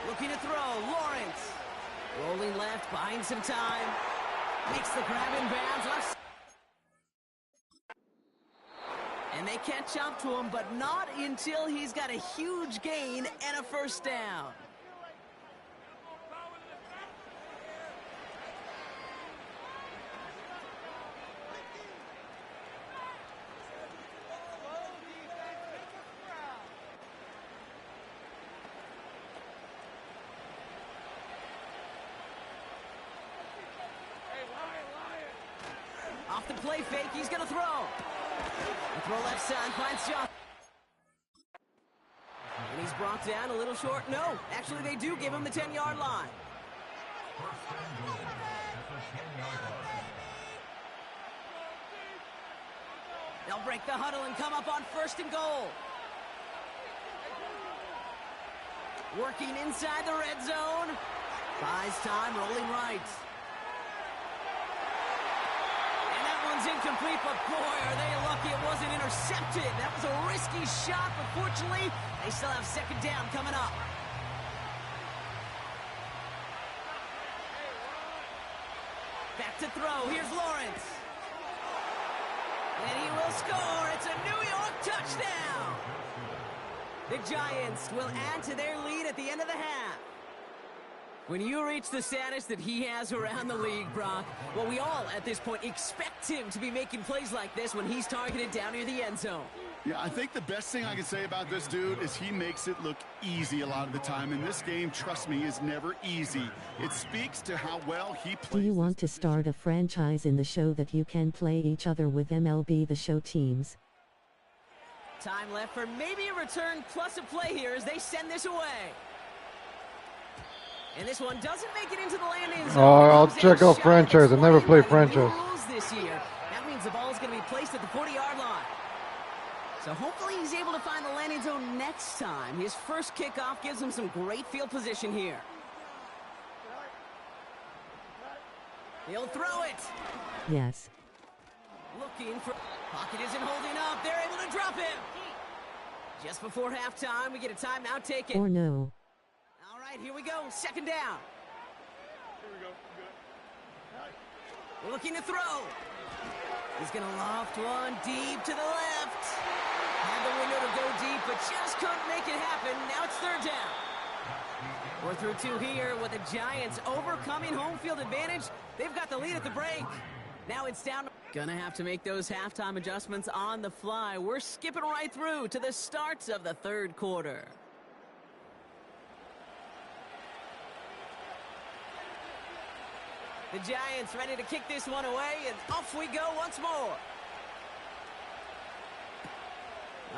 Looking to throw, Lawrence. Rolling left, buying some time. Makes the grab in bounds. Left. And they catch up to him, but not until he's got a huge gain and a first down. Off the play fake, he's going to throw. The throw left side, finds Johnson. And he's brought down a little short. No, actually they do give him the 10-yard line. They'll break the huddle and come up on first and goal. Working inside the red zone. Buys time, rolling right. Incomplete, but boy, are they lucky it wasn't intercepted. That was a risky shot, but fortunately, they still have second down coming up. Back to throw. Here's Lawrence. And he will score. It's a New York touchdown. The Giants will add to their lead at the end of the half. When you reach the status that he has around the league, Brock, well, we all, at this point, expect him to be making plays like this when he's targeted down near the end zone. Yeah, I think the best thing I can say about this dude is he makes it look easy a lot of the time. And this game, trust me, is never easy. It speaks to how well he plays. Do you want to start a franchise in the show that you can play each other with MLB The Show teams? Time left for maybe a return plus a play here as they send this away. And this one doesn't make it into the landing zone. Oh, I'll check out franchise. I never play franchise. This year. That means the ball is going to be placed at the 40-yard line. So hopefully he's able to find the landing zone next time. His first kickoff gives him some great field position here. He'll throw it. Yes. Looking for... Pocket isn't holding up. They're able to drop him. Just before halftime, we get a timeout taken. Or no. All right, here we go. Second down. Here we go. Good. Looking to throw. He's going to loft one deep to the left. Had the window to go deep, but just couldn't make it happen. Now it's third down. 4 through 2 here with the Giants overcoming home field advantage. They've got the lead at the break. Now it's down. Gonna have to make those halftime adjustments on the fly. We're skipping right through to the starts of the third quarter. The Giants ready to kick this one away, and off we go once more.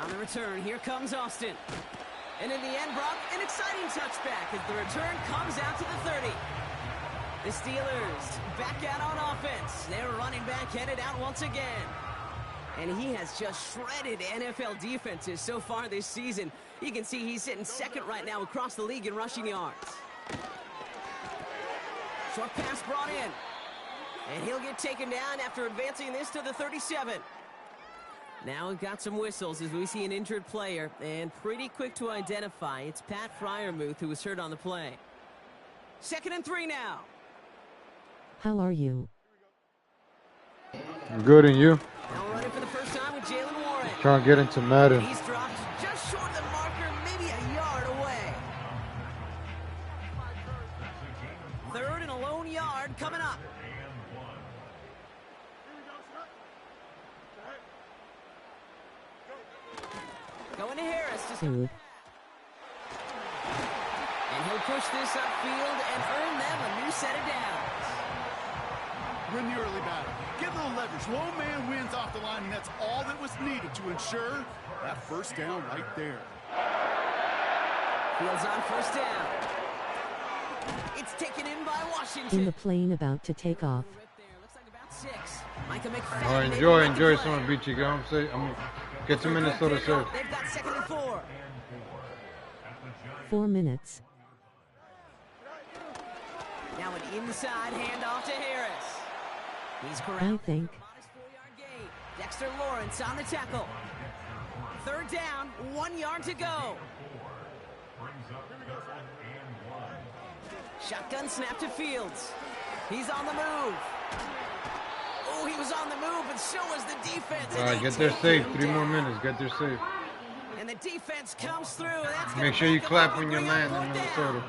On the return, here comes Austin. And in the end, Brock, an exciting touchback as the return comes out to the 30. The Steelers back out on offense. Their running back headed out once again. And he has just shredded NFL defenses so far this season. You can see he's sitting second right now across the league in rushing yards. Short pass brought in. And he'll get taken down after advancing this to the 37. Now we've got some whistles as we see an injured player. And pretty quick to identify. It's Pat Freiermuth who was hurt on the play. 2nd and 3 now. How are you? I'm good, and you? Now running for the first time with Jalen Warren. Trying to get into Madden. He's dropped just short of the marker, maybe a yard away. 3rd and a lone yard coming up. Going to Harris. Smooth. And he'll push this upfield and earn them a new set of downs. Win the early battle. Get a little leverage. Low man wins off the line, and that's all that was needed to ensure that first down right there. Fields on first down. It's taken in by Washington. In the plane about to take off. Looks like about 6. Micah McFadden. Oh, enjoy. Someone beat you, go. I'm get to Minnesota serve. They've got 2nd and 4. 4 minutes. Now an inside handoff to Harris. He's correct. I think. Modest 4-yard gain. Dexter Lawrence on the tackle. 3rd down, 1 yard to go. Shotgun snap to Fields. He's on the move. Oh, he was on the move, but so was the defense. All right, get there safe. 3 more minutes. Get there safe. And the defense comes through. That's Make sure you clap when you land in Minnesota.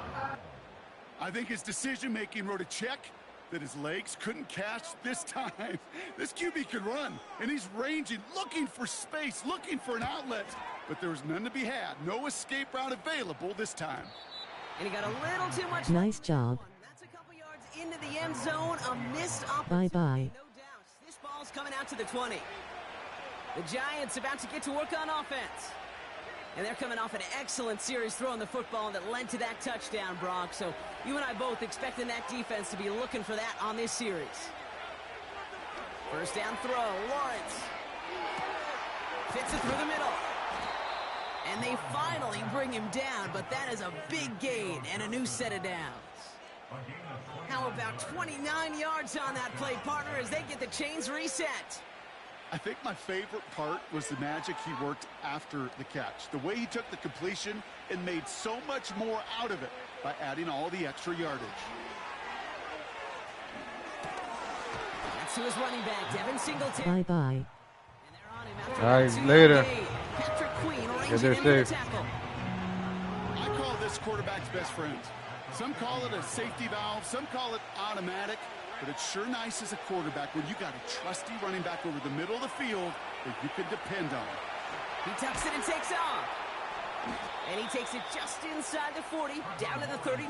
I think his decision-making wrote a check that his legs couldn't catch this time. This QB can run, and he's ranging, looking for space, looking for an outlet. But there was none to be had. No escape route available this time. And he got a little too much. Nice job. That's a couple yards into the end zone. A missed opportunity. Bye-bye. No doubt. This ball's coming out to the 20. The Giants about to get to work on offense. And they're coming off an excellent series throwing the football that led to that touchdown, Brock. So you and I both expecting that defense to be looking for that on this series. 1st down throw. Lawrence fits it through the middle. And they finally bring him down, but that is a big gain and a new set of downs. How about 29 yards on that play, partner, as they get the chains reset? I think my favorite part was the magic he worked after the catch. The way he took the completion and made so much more out of it by adding all the extra yardage. That's to his running back, Devin Singletary. Bye-bye. All right, later. Patrick Queen Get there safe. I call this quarterback's best friend. Some call it a safety valve, some call it automatic. But it's sure nice as a quarterback when you got a trusty running back over the middle of the field that you can depend on. He tucks it and takes off. And he takes it just inside the 40, down to the 39.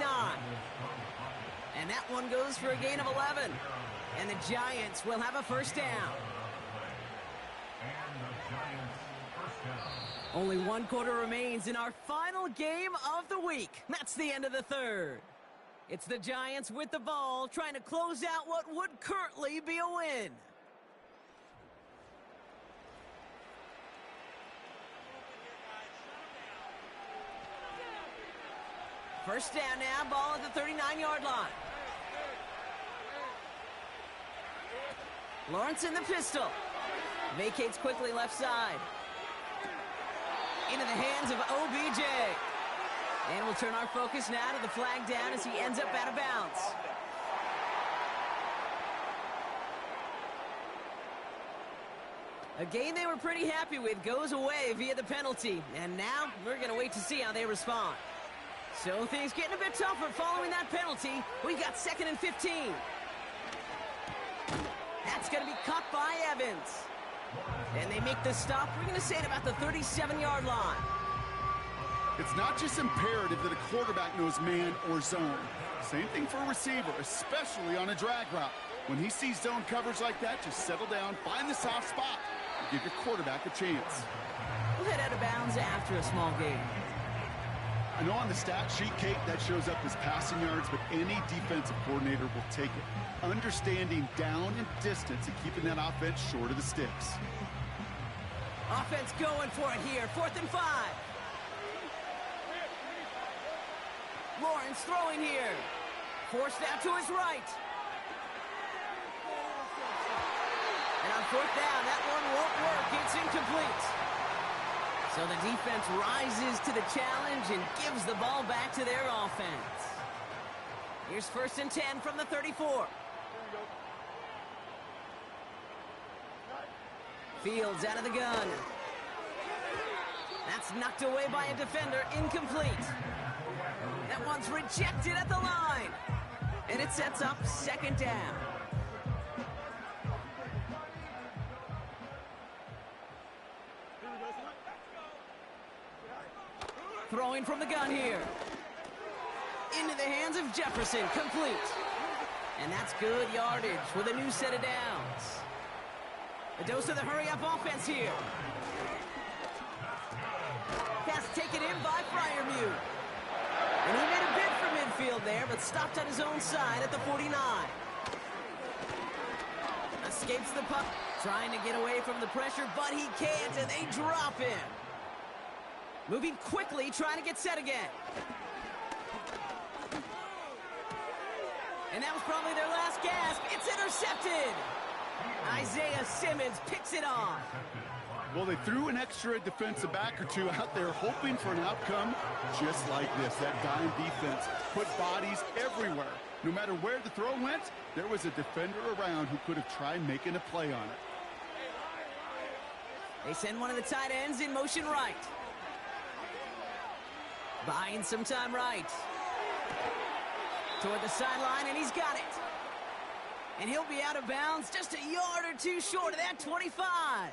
And that one goes for a gain of 11. And the Giants will have a 1st down. Only 1 quarter remains in our final game of the week. That's the end of the 3rd. It's the Giants with the ball, trying to close out what would currently be a win. First down now, ball at the 39-yard line. Lawrence in the pistol. Vacates quickly left side. Into the hands of OBJ. And we'll turn our focus now to the flag down as he ends up out of bounds. A game they were pretty happy with goes away via the penalty. And now we're going to wait to see how they respond. So things getting a bit tougher following that penalty. We've got 2nd and 15. That's going to be caught by Evans. And they make the stop, we're going to say at about the 37-yard line. It's not just imperative that a quarterback knows man or zone. Same thing for a receiver, especially on a drag route. When he sees zone coverage like that, just settle down, find the soft spot, and give your quarterback a chance. We'll head out of bounds after a small gain. I know on the stat sheet, Kate, that shows up as passing yards, but any defensive coordinator will take it. Understanding down and distance and keeping that offense short of the sticks. Offense going for it here, 4th and 5. Lawrence throwing here. Forced out to his right. And on 4th down, that one won't work. It's incomplete. So the defense rises to the challenge and gives the ball back to their offense. Here's 1st and 10 from the 34. Fields out of the gun. That's knocked away by a defender, incomplete. That one's rejected at the line. And it sets up 2nd down. Throwing from the gun here. Into the hands of Jefferson, complete. And that's good yardage with a new set of downs. A dose of the hurry-up offense here. Pass taken in by Freiermuth. And he made a bid for midfield there, but It's stopped on his own side at the 49. Escapes the puck, trying to get away from the pressure, but he can't, and they drop him. Moving quickly, trying to get set again. And that was probably their last gasp. It's intercepted. Isaiah Simmons picks it off. Well, they threw an extra defensive back or two out there hoping for an outcome just like this. That dime defense put bodies everywhere. No matter where the throw went, there was a defender around who could have tried making a play on it. They send one of the tight ends in motion right. Buying some time right. Toward the sideline, and he's got it. And he'll be out of bounds just a yard or two short of that 25.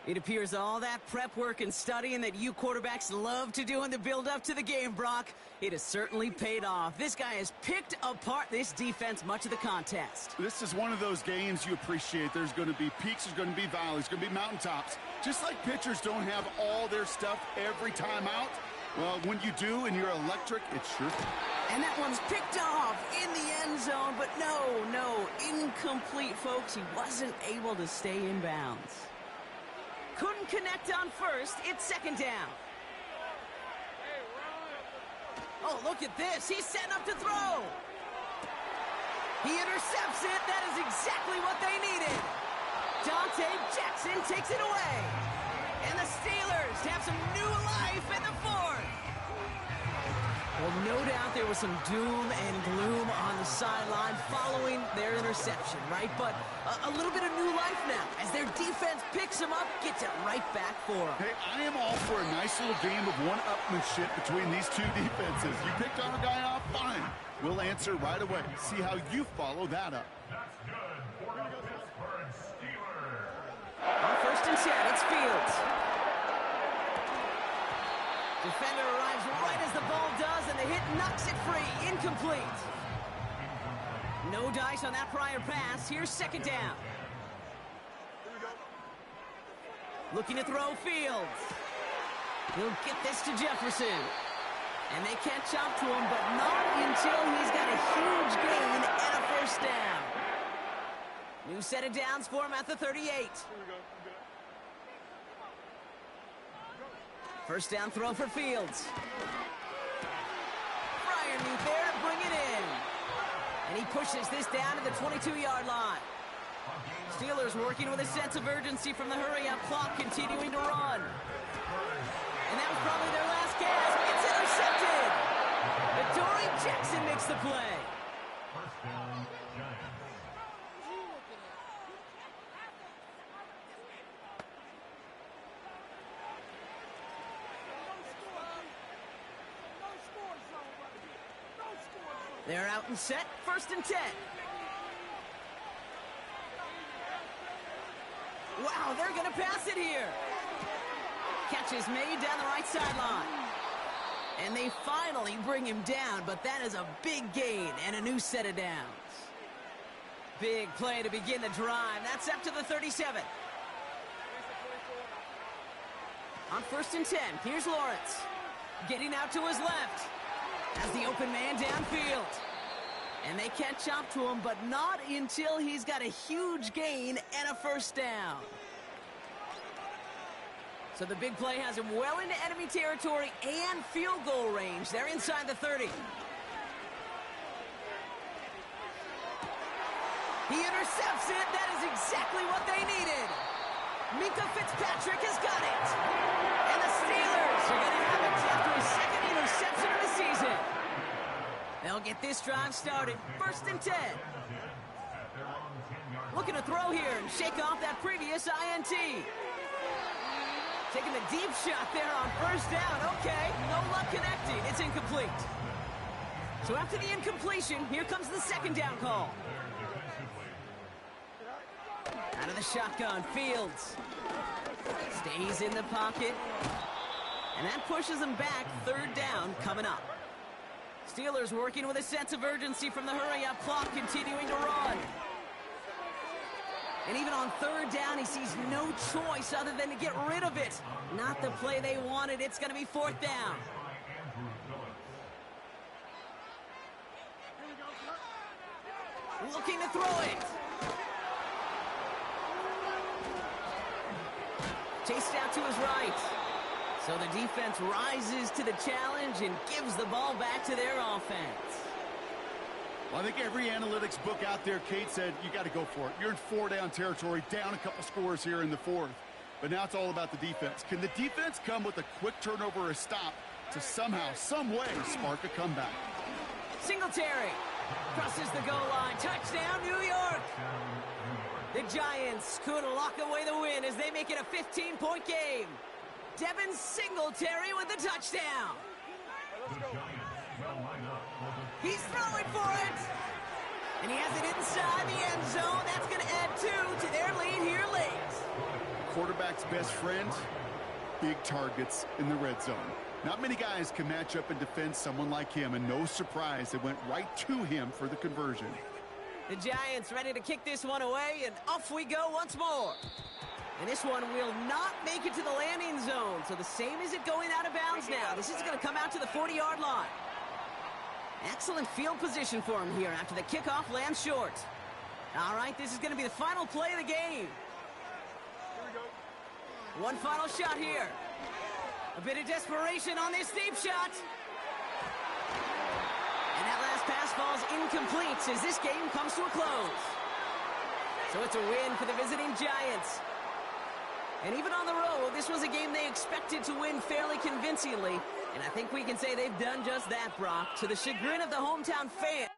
It appears all that prep work and studying that you quarterbacks love to do in the build-up to the game, Brock, it has certainly paid off. This guy has picked apart this defense much of the contest. This is one of those games you appreciate. There's going to be peaks, there's going to be valleys, there's going to be mountaintops. Just like pitchers don't have all their stuff every time out, well, when you do and you're electric, it's sure. And that one's picked off in the end zone, but no, incomplete, folks. He wasn't able to stay in bounds. Couldn't connect on first. It's second down. Oh, look at this. He's setting up to throw. He intercepts it. That is exactly what they needed. Dante Jackson takes it away. And the Steelers have some new life in the fourth. Well, no doubt there was some doom and gloom on the sideline following their interception, right? But a little bit of new life now as their defense picks them up, gets it right back for them. Hey, I am all for a nice little game of one-upmanship between these two defenses. You picked on a guy off, fine. We'll answer right away. See how you follow that up. On first and 10, it's Fields. Defender arrives right as the ball does, and the hit knocks it free. Incomplete. No dice on that prior pass. Here's second down. Looking to throw Fields. He'll get this to Jefferson. And they can't chop to him, but not until he's got a huge gain and a first down. New set of downs for him at the 38. First down throw for Fields. Fryermuth there to bring it in. And he pushes this down to the 22-yard line. Steelers working with a sense of urgency from the hurry-up clock, continuing to run. And that was probably their last gasp. It's intercepted. Adoree Jackson makes the play. First down, Giants. They're out and set, first and 10. Wow, they're going to pass it here. Catch is made down the right sideline. And they finally bring him down, but that is a big gain and a new set of downs. Big play to begin the drive. That's up to the 37. On first and 10, here's Lawrence. Getting out to his left. As the open man downfield. And they can't chop to him, but not until he's got a huge gain and a first down. So the big play has him well into enemy territory and field goal range. They're inside the 30. He intercepts it. That is exactly what they needed. Minkah Fitzpatrick has got it. And the Steelers are going to have it after his second interception of the season. They'll get this drive started. First and 10. Looking to throw here and shake off that previous INT. Taking the deep shot there on first down. Okay, no luck connecting. It's incomplete. So after the incompletion, here comes the second down call. Out of the shotgun, Fields. Stays in the pocket. And that pushes him back. Third down coming up. Steelers working with a sense of urgency from the hurry-up clock, continuing to run. And even on third down, he sees no choice other than to get rid of it. Not the play they wanted. It's going to be fourth down. Looking to throw it. Chased out to his right. So the defense rises to the challenge and gives the ball back to their offense. Well, I think every analytics book out there, Kate, said you got to go for it. You're in 4-down territory, down a couple scores here in the fourth. But now it's all about the defense. Can the defense come with a quick turnover or a stop to somehow, some way, spark a comeback? Singletary crosses the goal line. Touchdown, New York. The Giants could lock away the win as they make it a 15-point game. Devin Singletary with the touchdown. He's throwing for it. And he has it inside the end zone. That's going to add 2 to their lead here late. Quarterback's best friend, big targets in the red zone. Not many guys can match up and defend someone like him, and no surprise, it went right to him for the conversion. The Giants ready to kick this one away, and off we go once more. And this one will not make it to the landing zone, so the same as it going out of bounds now. This is going to come out to the 40-yard line. Excellent field position for him here after the kickoff lands short. All right, this is going to be the final play of the game. One final shot here. A bit of desperation on this deep shot. And that last pass falls incomplete as this game comes to a close. So it's a win for the visiting Giants. And even on the road, this was a game they expected to win fairly convincingly. And I think we can say they've done just that, Brock, to the chagrin of the hometown fans.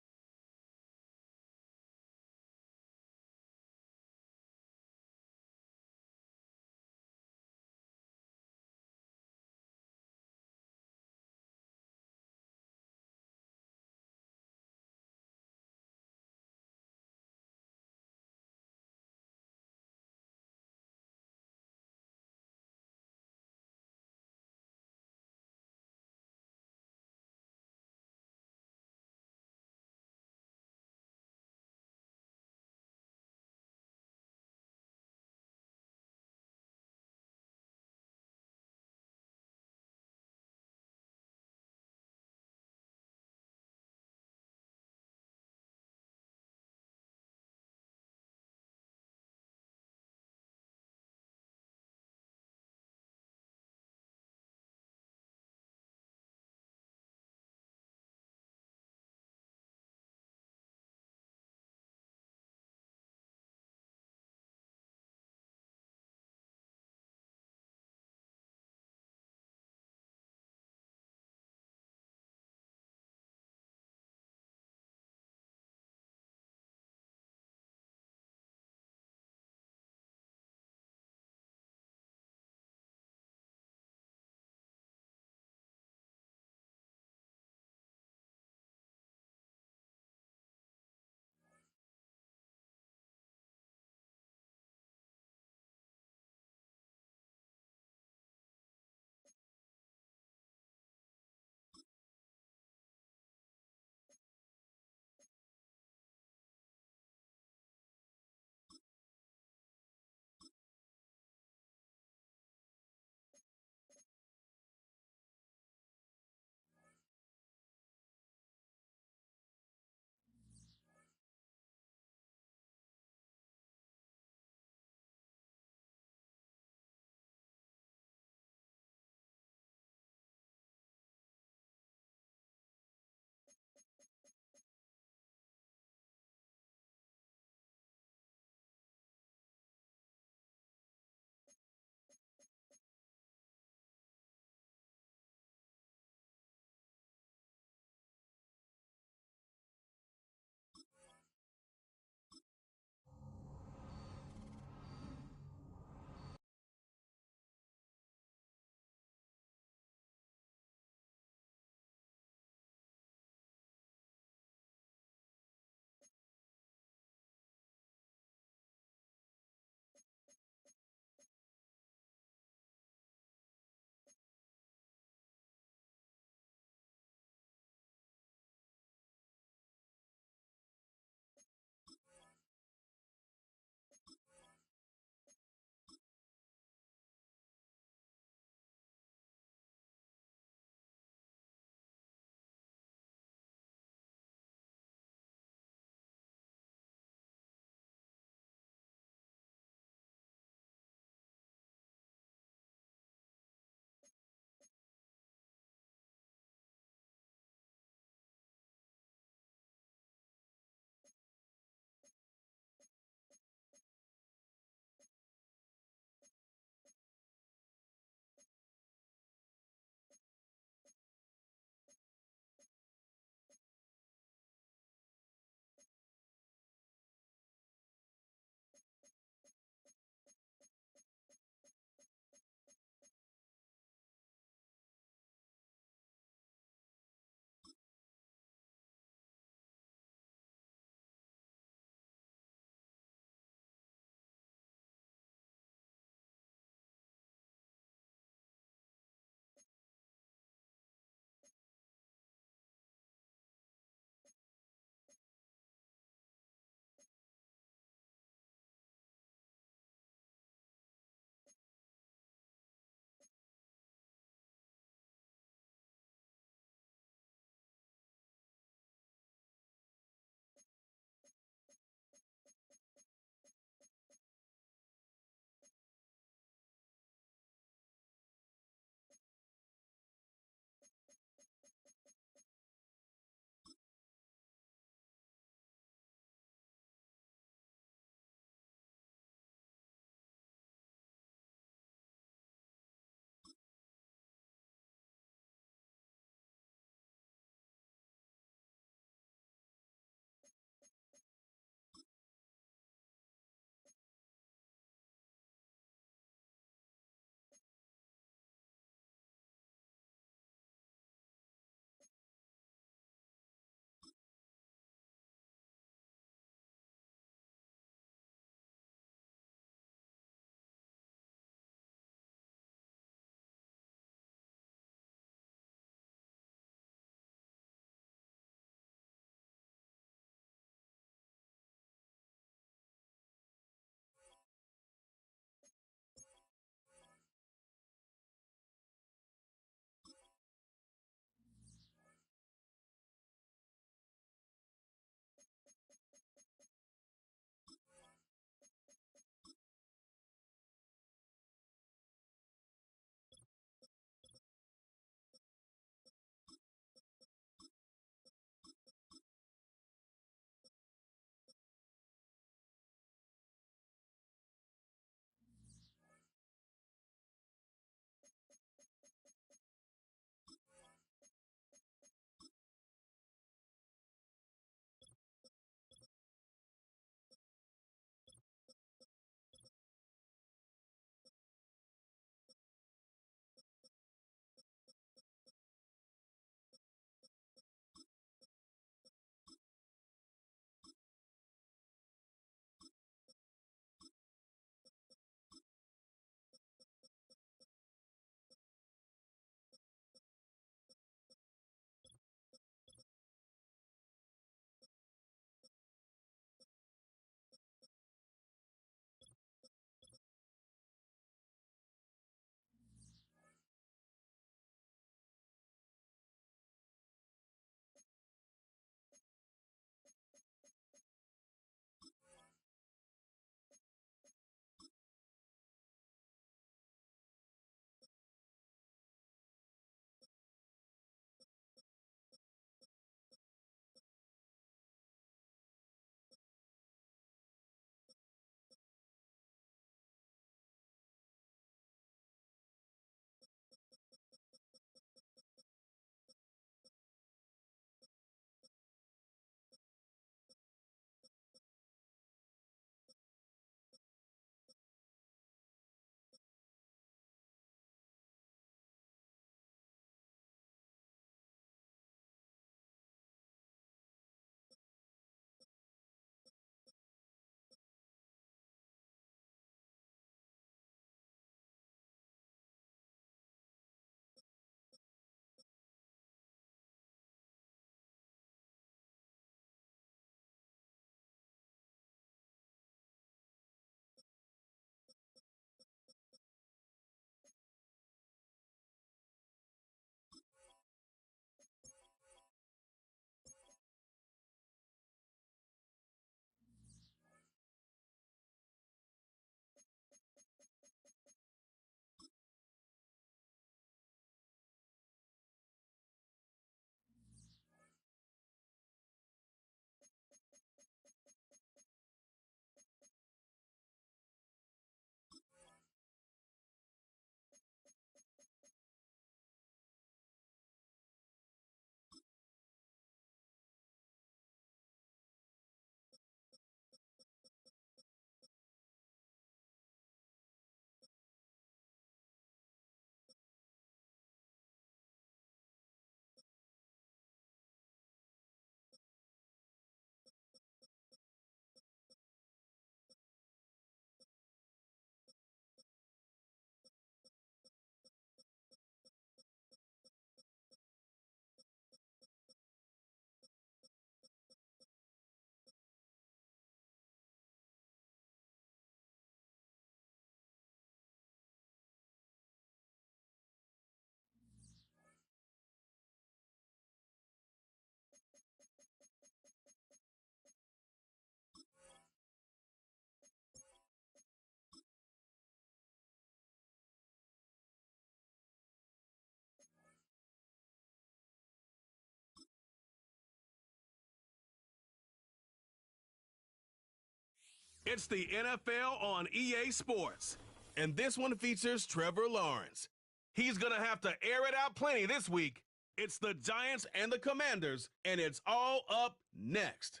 It's the NFL on EA Sports, and this one features Trevor Lawrence. He's going to have to air it out plenty this week. It's the Giants and the Commanders, and it's all up next.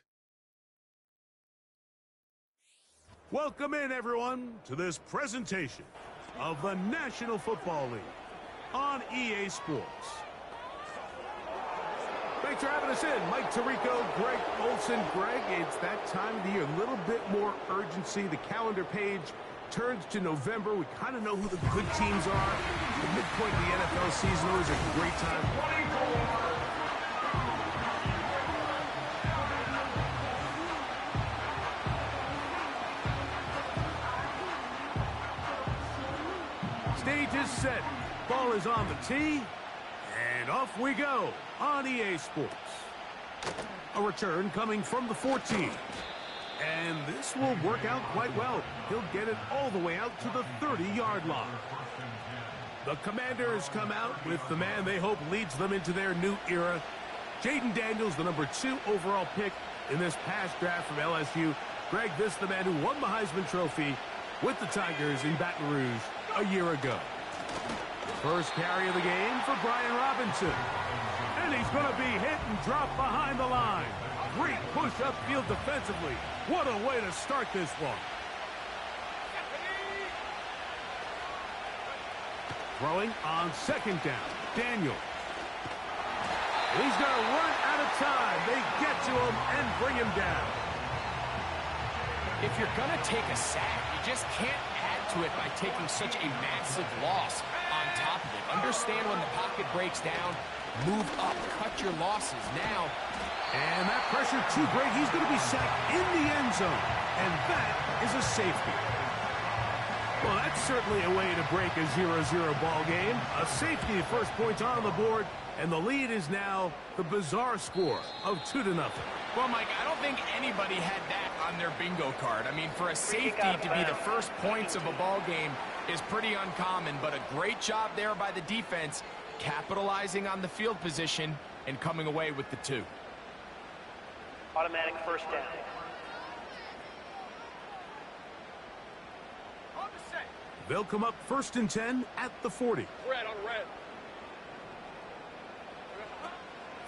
Welcome in, everyone, to this presentation of the National Football League on EA Sports. Thanks for having us in. Mike Tirico, Greg Olson. Greg, it's that time of the year. A little bit more urgency. The calendar page turns to November. We kind of know who the good teams are. The midpoint of the NFL season always a great time. Stage is set. Ball is on the tee. And off we go on EA Sports. A return coming from the 14. And this will work out quite well. He'll get it all the way out to the 30-yard line. The Commanders come out with the man they hope leads them into their new era. Jaden Daniels, the number 2 overall pick in this past draft from LSU. Greg, this is the man who won the Heisman Trophy with the Tigers in Baton Rouge a year ago. First carry of the game for Brian Robinson. And he's going to be hit and dropped behind the line. Great push upfield defensively. What a way to start this one. Throwing on second down. Daniel. He's going to run out of time. They get to him and bring him down. If you're going to take a sack, you just can't add to it by taking such a massive loss on top of it. Understand when the pocket breaks down, move up, cut your losses now. And that pressure too great. He's going to be sacked in the end zone. And that is a safety. Well, that's certainly a way to break a 0-0 ball game. A safety, first points on the board. And the lead is now the bizarre score of 2-0. Well, Mike, I don't think anybody had that on their bingo card. I mean, for a safety to be the first points of a ball game is pretty uncommon, but a great job there by the defense, capitalizing on the field position and coming away with the 2. Automatic first down. They'll come up 1st and 10 at the 40. Red on red.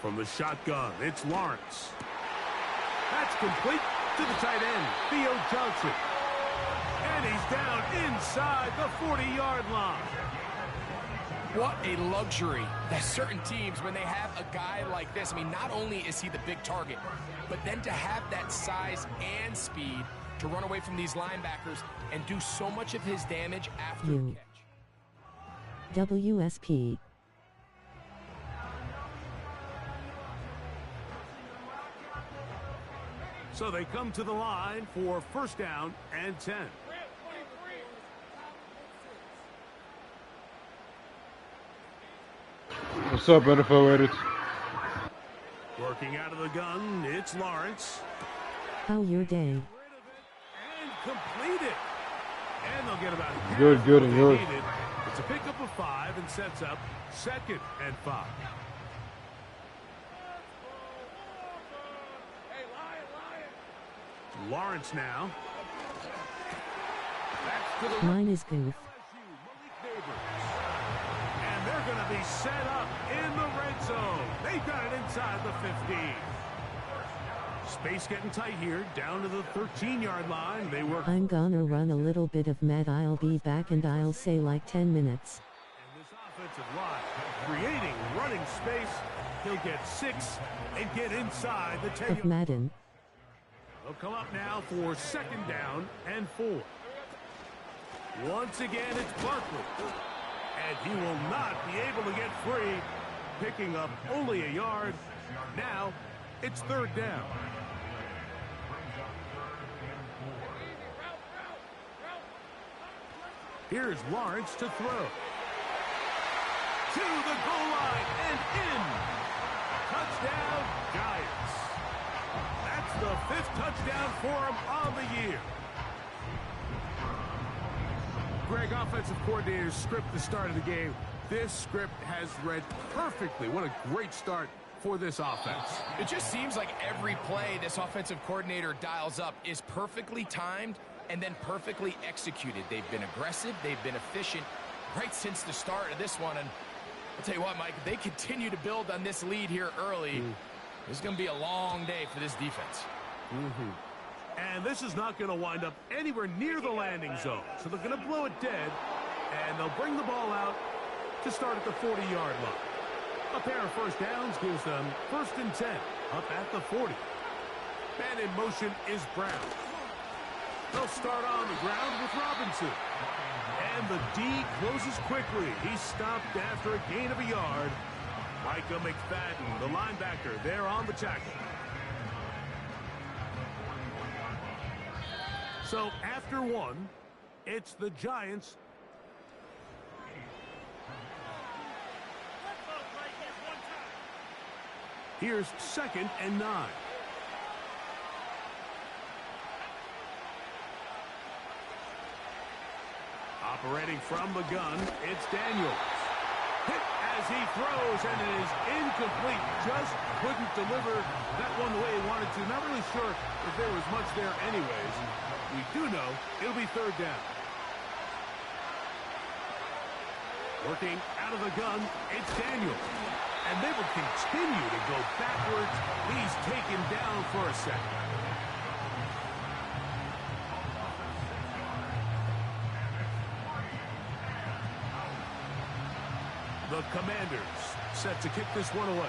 From the shotgun, it's Lawrence. That's complete to the tight end, Theo Johnson. And he's down inside the 40-yard line. What a luxury that certain teams, when they have a guy like this, I mean, not only is he the big target, but then to have that size and speed to run away from these linebackers and do so much of his damage after a catch. WSP. So they come to the line for 1st down and 10. What's up, NFL edits? Working out of the gun, it's Lawrence. How your day? And complete it. And they'll get about half Good, and what yours. they needed. It's a pickup of 5 and sets up 2nd and 5. Lawrence now. That's to the Mine is goof. And they're going to be set up in the red zone. They got it inside the 15. Space getting tight here, down to the 13-yard line. They work. I'm gonna run a little bit of med. I'll be back and I'll say like 10 minutes. And this offensive line creating running space. He'll get 6 and get inside the 10-yard Of Madden. They'll come up now for 2nd down and 4. Once again, it's Barkley. And he will not be able to get free, picking up only a yard. Now, it's 3rd down. Here's Lawrence to throw. To the goal line and in. Touchdown, Giants. That's the 5th touchdown for him on the year. Greg, offensive coordinator's script the start of the game. This script has read perfectly. What a great start for this offense. It just seems like every play this offensive coordinator dials up is perfectly timed and then perfectly executed. They've been aggressive, they've been efficient right since the start of this one. And I'll tell you what, Mike, if they continue to build on this lead here early, this is going to be a long day for this defense. And this is not going to wind up anywhere near the landing zone. So they're going to blow it dead, and they'll bring the ball out to start at the 40-yard line. A pair of first downs gives them 1st and 10 up at the 40. Man in motion is Brown. They'll start on the ground with Robinson. And the D closes quickly. He's stopped after a gain of a yard. Micah McFadden, the linebacker, there on the tackle. So after one, it's the Giants. Here's 2nd and 9. Operating from the gun, it's Daniels. Hit as he throws, and it is incomplete. Just couldn't deliver that one the way he wanted to. Not really sure if there was much there anyways. We do know it'll be 3rd down. Working out of the gun, it's Daniels. And they will continue to go backwards. He's taken down for a second. The Commanders set to kick this one away.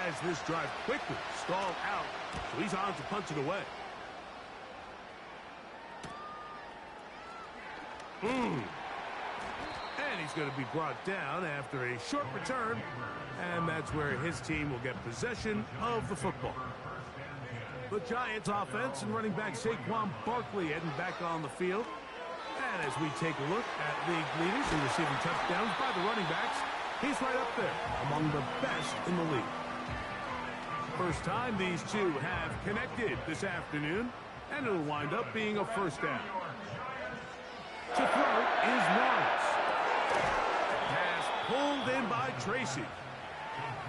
As this drive quickly stalled out, so he's on to punch it away. And he's going to be brought down after a short return, and that's where his team will get possession of the football. The Giants offense and running back Saquon Barkley heading back on the field. And as we take a look at league leaders in receiving touchdowns by the running backs, he's right up there among the best in the league. First time these two have connected this afternoon, and it'll wind up being a 1st down. To throw is Lawrence. Pass pulled in by Tracy.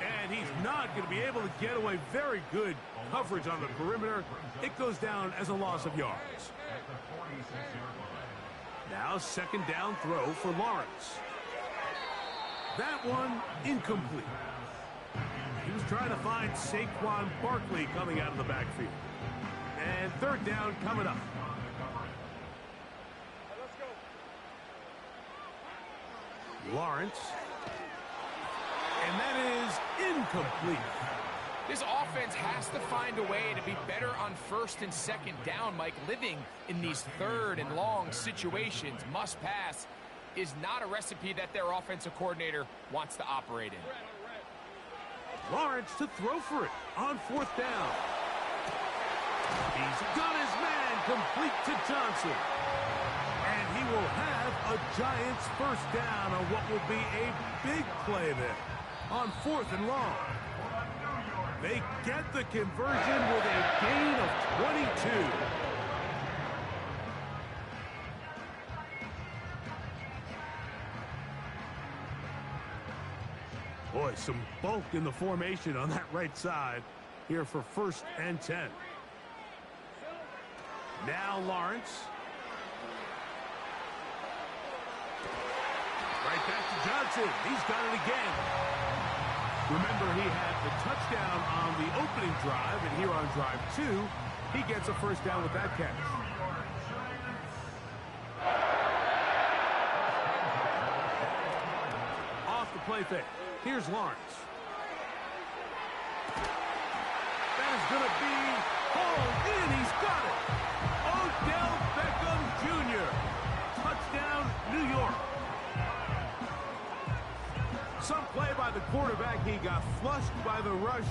And he's not going to be able to get away. Very good coverage on the perimeter. It goes down as a loss of yards. Now 2nd down throw for Lawrence. That one incomplete. He was trying to find Saquon Barkley coming out of the backfield. And 3rd down coming up. Lawrence. And that is incomplete. This offense has to find a way to be better on 1st and 2nd down, Mike. Living in these 3rd and long situations, must pass, is not a recipe that their offensive coordinator wants to operate in. Lawrence to throw for it on 4th down. He's got his man complete to Johnson. And he will have a Giants 1st down on what will be a big play there on 4th and long. They get the conversion with a gain of 22. Boy, some bulk in the formation on that right side here for 1st and 10. Now Lawrence. Right back to Johnson. He's got it again. Remember, he had the touchdown on the opening drive, and here on drive 2, he gets a 1st down with that catch. Off the play fake. Here's Lawrence. That is going to be hauled in. He's got it. Odell Beckham Jr. Touchdown, New York. Some play by the quarterback. He got flushed by the rush,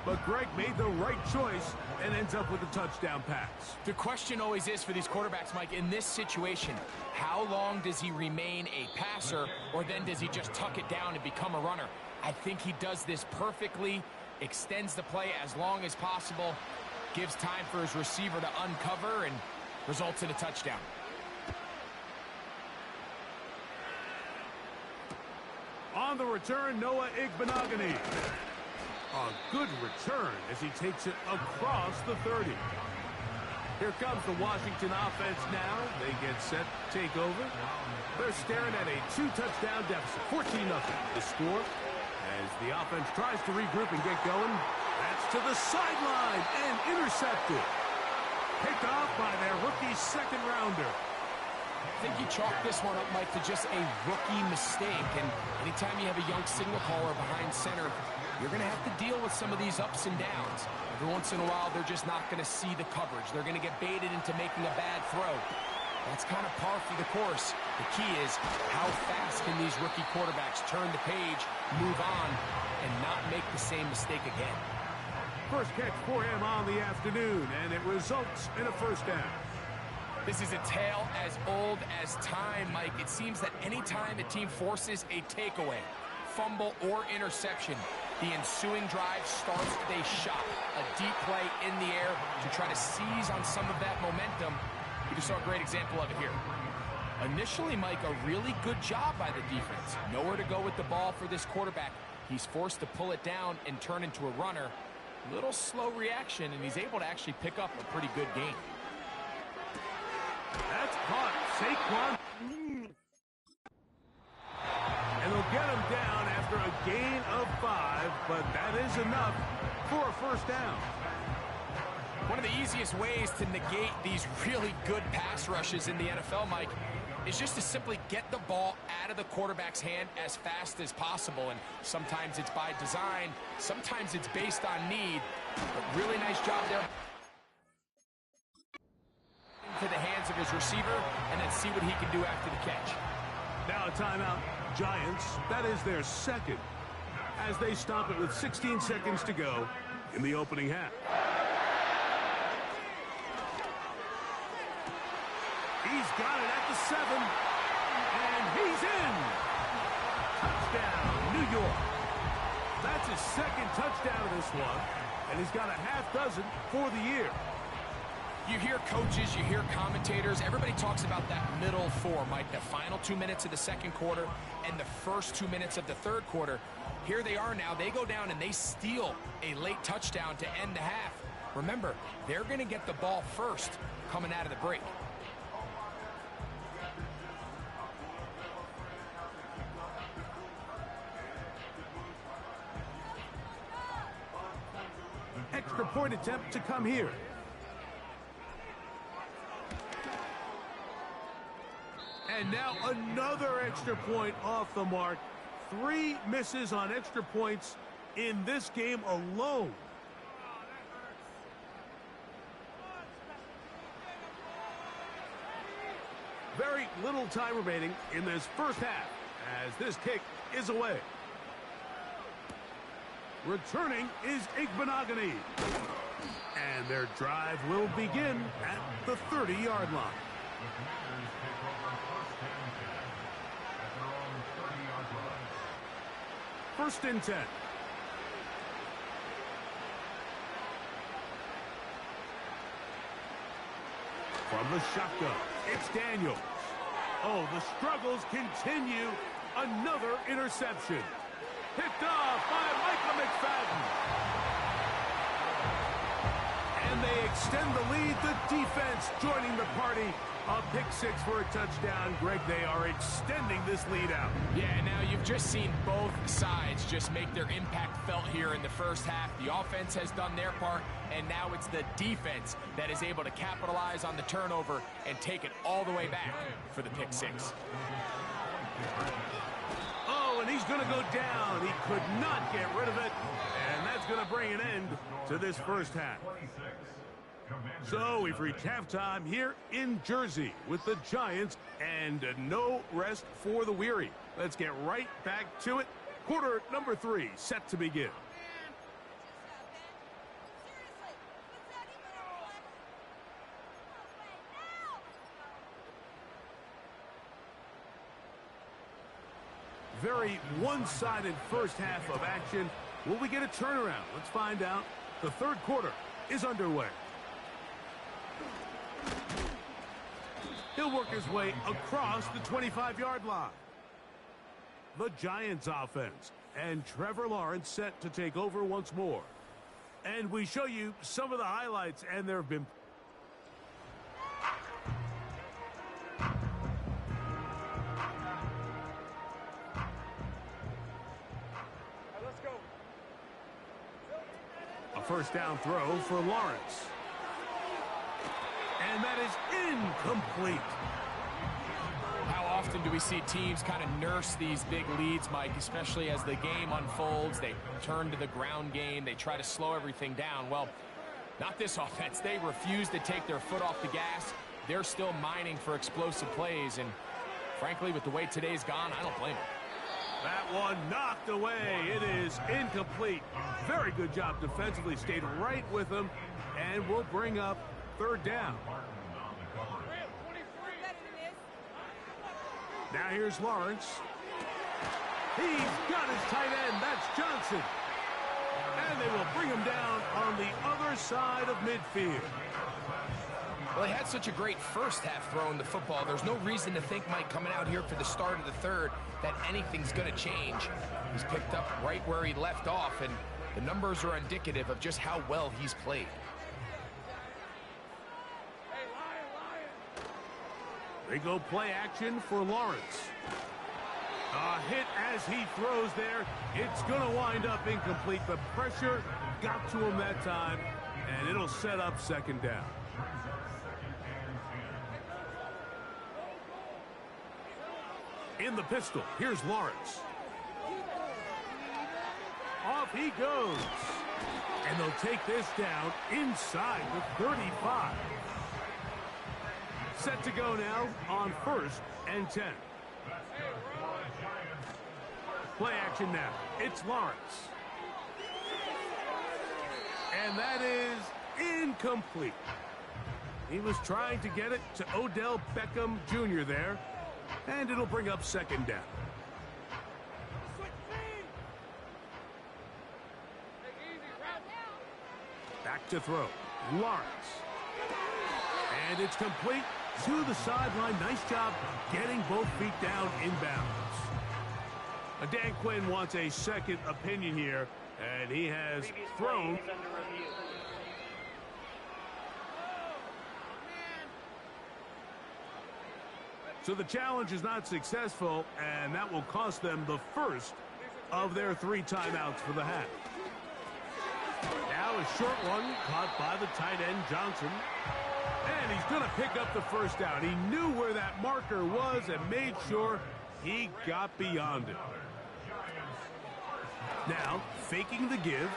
but Greg made the right choice and ends up with a touchdown pass. The question always is for these quarterbacks, Mike, in this situation, how long does he remain a passer, or then does he just tuck it down and become a runner? I think he does this perfectly, extends the play as long as possible, gives time for his receiver to uncover, and results in a touchdown. On the return, Noah Igbenogany. A good return as he takes it across the 30. Here comes the Washington offense now. They get set, take over. They're staring at a 2-touchdown deficit, 14-0. The score as the offense tries to regroup and get going. That's to the sideline and intercepted. Picked off by their rookie second-rounder. I think you chalk this one up, Mike, to just a rookie mistake. And anytime you have a young signal caller behind center, you're going to have to deal with some of these ups and downs. Every once in a while, they're just not going to see the coverage. They're going to get baited into making a bad throw. That's kind of par for the course. The key is how fast can these rookie quarterbacks turn the page, move on, and not make the same mistake again. First catch for him on the afternoon, and it results in a first down. This is a tale as old as time, Mike. It seems that anytime a team forces a takeaway, fumble, or interception, the ensuing drive starts with a shot, a deep play in the air to try to seize on some of that momentum. We just saw a great example of it here. Initially, Mike, a really good job by the defense. Nowhere to go with the ball for this quarterback. He's forced to pull it down and turn into a runner. Little slow reaction, and he's able to actually pick up a pretty good game. That's caught. Saquon. And they'll get him down after a gain of 5, but that is enough for a first down. One of the easiest ways to negate these really good pass rushes in the NFL, Mike, is just to simply get the ball out of the quarterback's hand as fast as possible. And sometimes it's by design, sometimes it's based on need. But really nice job there. Into the hands of his receiver, and then see what he can do after the catch. Now a timeout. Giants, that is their second, as they stop it with 16 seconds to go in the opening half. He's got it at the 7, and he's in. Touchdown, New York. That's his second touchdown of this one, and he's got a half dozen for the year. You hear coaches, you hear commentators, everybody talks about that middle four, Mike, the final 2 minutes of the second quarter and the first 2 minutes of the third quarter. Here they are now. They go down and they steal a late touchdown to end the half. Remember, they're going to get the ball first coming out of the break. Extra point attempt to come here. And now another extra point off the mark. 3 misses on extra points in this game alone. Very little time remaining in this first half as this kick is away. Returning is Igbenogany. And their drive will begin at the 30-yard line. First and 10. From the shotgun, it's Daniels. Oh, the struggles continue. Another interception. Picked off by Michael McFadden. And they extend the lead. The defense joining the party. A pick 6 for a touchdown. Greg, they are extending this lead out. Yeah, now you've just seen both sides just make their impact felt here in the first half. The offense has done their part, and now it's the defense that is able to capitalize on the turnover and take it all the way back for the pick 6. Oh, and he's going to go down. He could not get rid of it, and that's going to bring an end to this first half. So we've reached halftime here in Jersey with the Giants, and no rest for the weary. Let's get right back to it. Quarter number 3 set to begin. Very one-sided first half of action. Will we get a turnaround? Let's find out. The third quarter is underway. He'll work his way across the 25-yard line. The Giants offense. and Trevor Lawrence set to take over once more. And we show you some of the highlights, and there have been... Let's go. A first down throw for Lawrence. And that is incomplete. How often do we see teams kind of nurse these big leads, Mike, especially as the game unfolds? They turn to the ground game. They try to slow everything down. Well, not this offense. They refuse to take their foot off the gas. They're still mining for explosive plays. And frankly, with the way today's gone, I don't blame them. That one knocked away. It is incomplete. Very good job defensively. Stayed right with them. And we'll bring up third down. Now here's Lawrence. He's got his tight end. That's Johnson. And they will bring him down on the other side of midfield. Well, he had such a great first half throwing the football. There's no reason to think, Mike, coming out here for the start of the third, that anything's going to change. He's picked up right where he left off, and the numbers are indicative of just how well he's played. They go play action for Lawrence. A hit as he throws there. It's going to wind up incomplete. The pressure got to him that time, and it'll set up second down. In the pistol, here's Lawrence. Off he goes. And they'll take this down inside the 35. Set to go now on 1st and 10. Play action now. It's Lawrence. And that is incomplete. He was trying to get it to Odell Beckham Jr. there. And it'll bring up second down. Back to throw. Lawrence. And it's complete to the sideline. Nice job getting both feet down inbounds. Dan Quinn wants a second opinion here, and he has thrown. So the challenge is not successful, and that will cost them the first of their 3 timeouts for the half. Now a short one caught by the tight end Johnson. And he's going to pick up the first down. He knew where that marker was and made sure he got beyond it. Now, faking the give.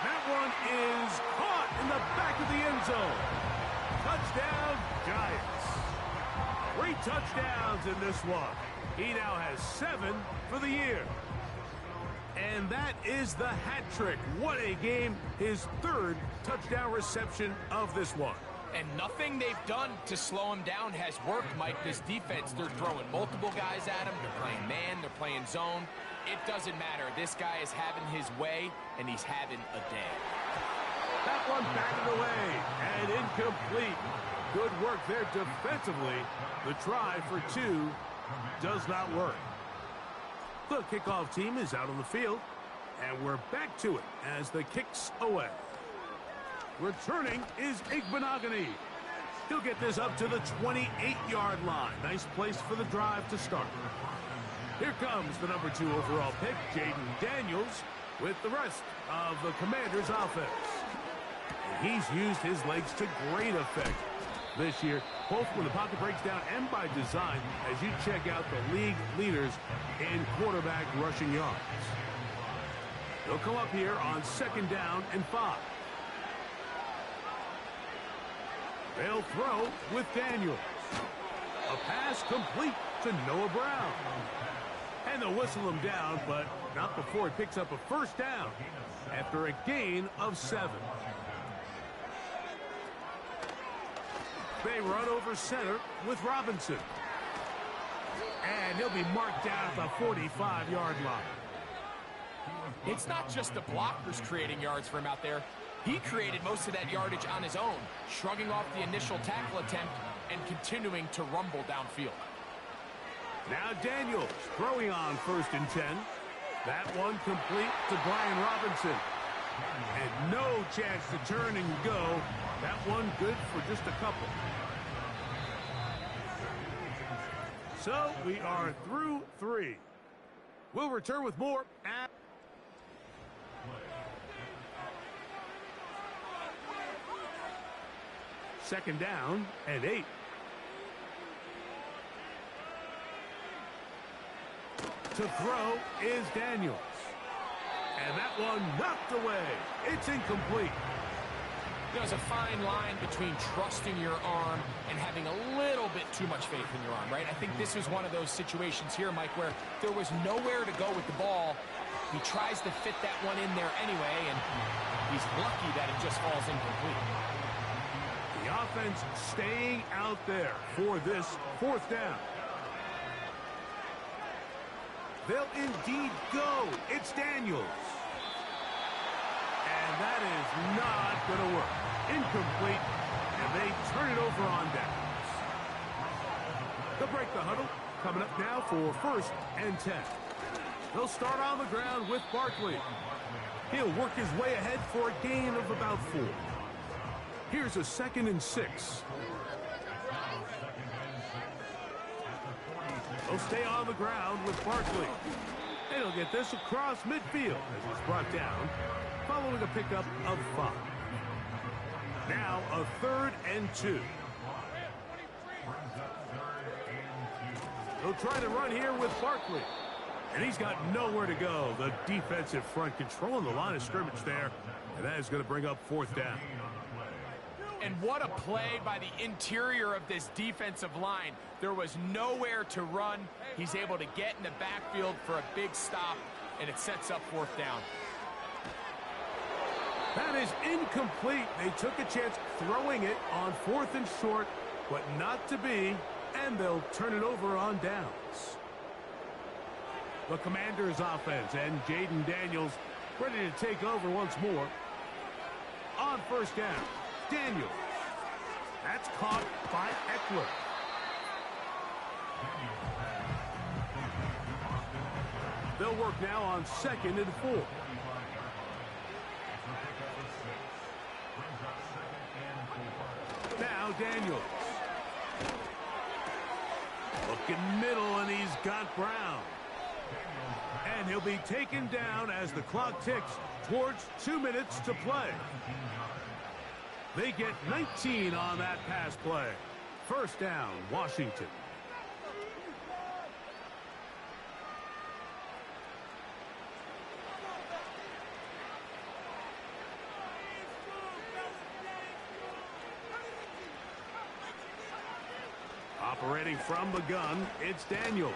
That one is caught in the back of the end zone. Touchdown, Giants. 3 touchdowns in this one. He now has 7 for the year. And that is the hat trick. What a game. His 3rd touchdown reception of this one. And nothing they've done to slow him down has worked, Mike. This defense, they're throwing multiple guys at him. They're playing man. They're playing zone. It doesn't matter. This guy is having his way, and he's having a day. That one batted away and incomplete. Good work there defensively. The try for 2 does not work. The kickoff team is out on the field, and we're back to it as the kick's away. Returning is Igbenogany. He'll get this up to the 28-yard line. Nice place for the drive to start. Here comes the number 2 overall pick, Jaden Daniels, with the rest of the Commanders' offense. And he's used his legs to great effect this year, both when the pocket breaks down and by design, as you check out the league leaders in quarterback rushing yards. He'll come up here on 2nd down and 5. They'll throw with Daniels. A pass complete to Noah Brown. And they'll whistle him down, but not before he picks up a first down after a gain of 7. They run over center with Robinson. And he'll be marked down at the 45-yard line. It's not just the blockers creating yards for him out there. He created most of that yardage on his own, shrugging off the initial tackle attempt and continuing to rumble downfield. Now Daniels throwing on 1st and 10. That one complete to Brian Robinson. And no chance to turn and go. That one good for just a couple. So we are through 3. We'll return with more at... Second down and 8. To throw is Daniels. And that one knocked away. It's incomplete. There's a fine line between trusting your arm and having a little bit too much faith in your arm, right? I think this was one of those situations here, Mike, where there was nowhere to go with the ball. He tries to fit that one in there anyway, and he's lucky that it just falls incomplete. The offense staying out there for this 4th down. They'll indeed go. It's Daniels. And that is not going to work. Incomplete, and they turn it over on downs. They'll break the huddle. Coming up now for 1st and 10. They'll start on the ground with Barkley. He'll work his way ahead for a gain of about 4. Here's a 2nd and 6. They'll stay on the ground with Barkley. And he'll get this across midfield as he's brought down, following a pickup of 5. Now a 3rd and 2. They'll try to run here with Barkley. And he's got nowhere to go. The defensive front controlling the line of scrimmage there. And that is going to bring up 4th down. And what a play by the interior of this defensive line. There was nowhere to run. He's able to get in the backfield for a big stop, and it sets up 4th down. That is incomplete. They took a chance throwing it on 4th and short, but not to be, and they'll turn it over on downs. The Commanders' offense and Jaden Daniels ready to take over once more. On 1st down, Daniels. That's caught by Eckler. They'll work now on 2nd and 4. Now Daniels. Looking middle, and he's got Brown. And he'll be taken down as the clock ticks towards 2 minutes to play. They get 19 on that pass play. 1st down, Washington. Operating from the gun, it's Daniels.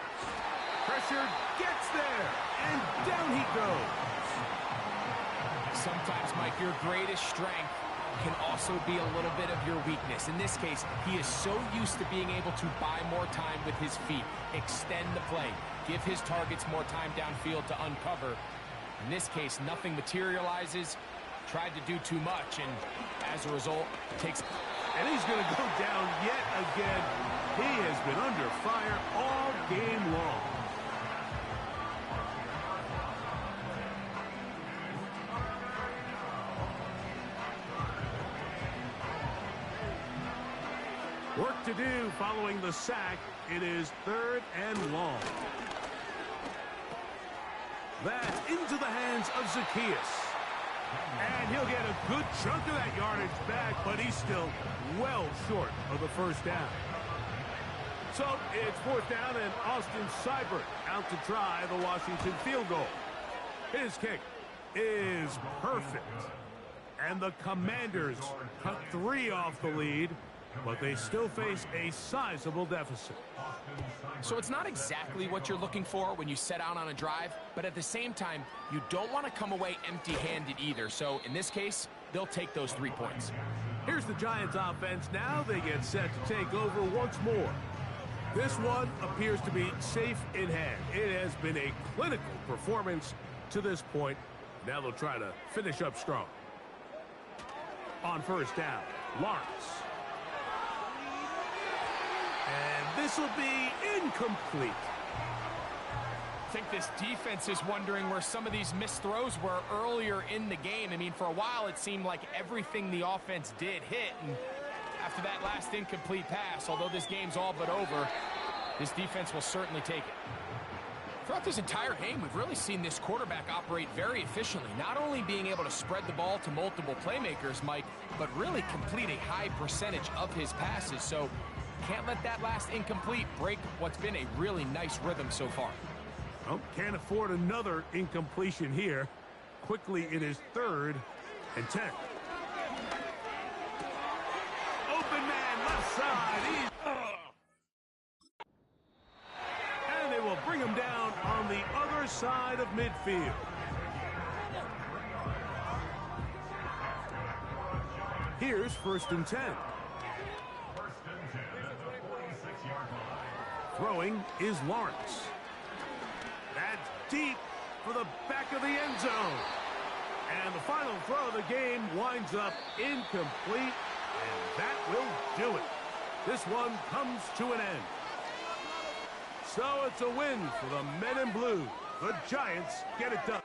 Pressure gets there, and down he goes. Sometimes, Mike, your greatest strength can also be a little bit of your weakness. In this case, he is so used to being able to buy more time with his feet, extend the play, give his targets more time downfield to uncover. In this case, nothing materializes, tried to do too much, and as a result, takes... And he's going to go down yet again. He has been under fire all game long. Work to do following the sack. It is 3rd and long. That into the hands of Zacchaeus. And he'll get a good chunk of that yardage back, but he's still well short of the 1st down. So it's 4th down, and Austin Seibert out to try the Washington field goal. His kick is perfect. And the Commanders cut 3 off the lead, but they still face a sizable deficit. So it's not exactly what you're looking for when you set out on a drive, but at the same time, you don't want to come away empty-handed either. So in this case, they'll take those 3 points. Here's the Giants offense now. They get set to take over once more. This one appears to be safe in hand. It has been a clinical performance to this point. Now they'll try to finish up strong. On 1st down, Lawrence. And this will be incomplete. I think this defense is wondering where some of these missed throws were earlier in the game. I mean, for a while, it seemed like everything the offense did hit. And after that last incomplete pass, although this game's all but over, this defense will certainly take it. Throughout this entire game, we've really seen this quarterback operate very efficiently, not only being able to spread the ball to multiple playmakers, Mike, but really complete a high percentage of his passes. So can't let that last incomplete break what's been a really nice rhythm so far. Well, can't afford another incompletion here. Quickly, it is 3rd and 10. Open man, left side. And they will bring him down on the other side of midfield. Here's 1st and 10. Throwing is Lawrence. That's deep for the back of the end zone. And the final throw of the game winds up incomplete, and that will do it. This one comes to an end. So it's a win for the men in blue. The Giants get it done.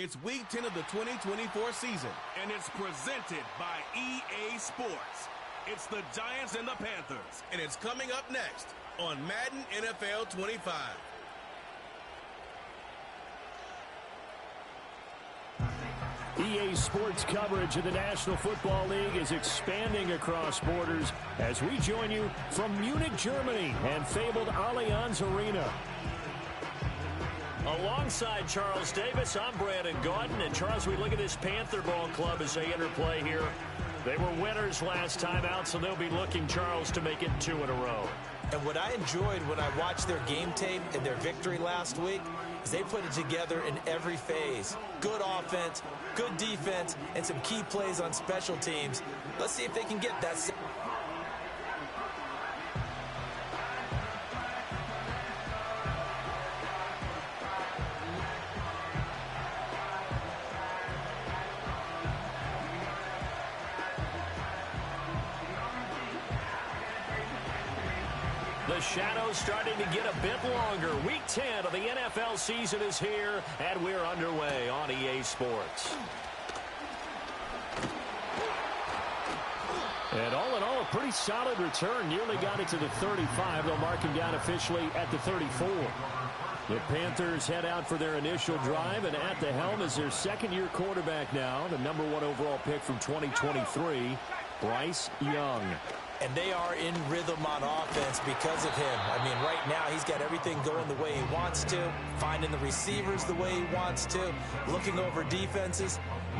It's Week 10 of the 2024 season, and it's presented by EA Sports. It's the Giants and the Panthers, and it's coming up next on Madden NFL 25. EA Sports coverage of the National Football League is expanding across borders as we join you from Munich, Germany, and fabled Allianz Arena. Alongside Charles Davis, I'm Brandon Gaudin. And Charles, we look at this Panther ball club as they enter play here. They were winners last time out, so they'll be looking, Charles, to make it 2 in a row. And what I enjoyed when I watched their game tape and their victory last week is they put it together in every phase. Good offense, good defense, and some key plays on special teams. Let's see if they can get that. The shadow's starting to get a bit longer. Week 10 of the NFL season is here, and we're underway on EA Sports. And all in all, a pretty solid return. Nearly got it to the 35. They'll mark him down officially at the 34. The Panthers head out for their initial drive, and at the helm is their second-year quarterback now, the #1 overall pick from 2023, Bryce Young. And they are in rhythm on offense because of him. I mean, right now, he's got everything going the way he wants to, finding the receivers the way he wants to, looking over defenses.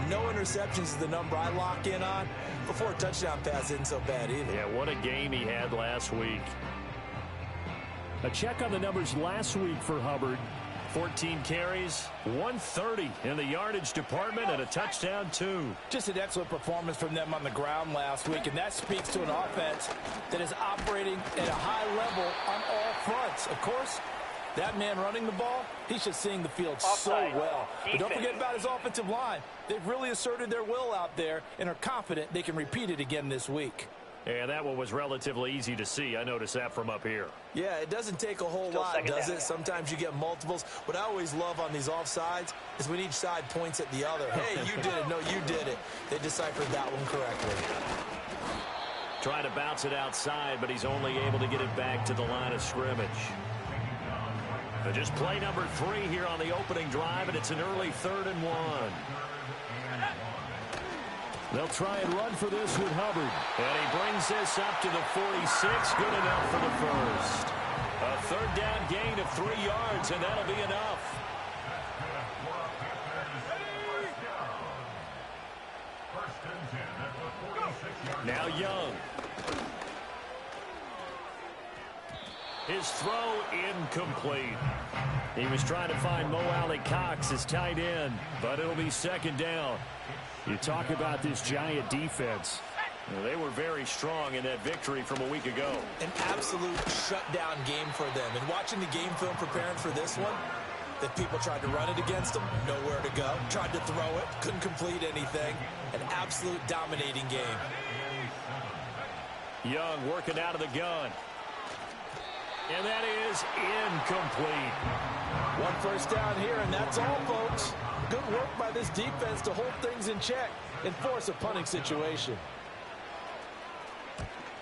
No interceptions is the number I lock in on. Before a touchdown pass isn't so bad either. Yeah, what a game he had last week. A check on the numbers last week for Hubbard. 14 carries, 130 in the yardage department, and a touchdown, 2. Just an excellent performance from them on the ground last week, and that speaks to an offense that is operating at a high level on all fronts. Of course, that man running the ball, he's just seeing the field so well. But don't forget about his offensive line. They've really asserted their will out there and are confident they can repeat it again this week. Yeah, that one was relatively easy to see. I noticed that from up here. Yeah, it doesn't take a whole lot, does it? Sometimes you get multiples. What I always love on these offsides is when each side points at the other. Hey, you did it. No, you did it. They deciphered that one correctly. Trying to bounce it outside, but he's only able to get it back to the line of scrimmage. But just play number 3 here on the opening drive, and it's an early 3rd and 1. They'll try and run for this with Hubbard. And he brings this up to the 46. Good enough for the first. A 3rd down gain of 3 yards, and that'll be enough. Now Young. His throw incomplete. He was trying to find Mo Alley Cox as tight end, but it'll be 2nd down. You talk about this Giant defense. They were very strong in that victory from a week ago. An absolute shutdown game for them. And watching the game film preparing for this one, that people tried to run it against them, nowhere to go. Tried to throw it, couldn't complete anything. An absolute dominating game. Young working out of the gun. And that is incomplete. 1 first down here, and that's all, folks. Good work by this defense to hold things in check and force a punting situation.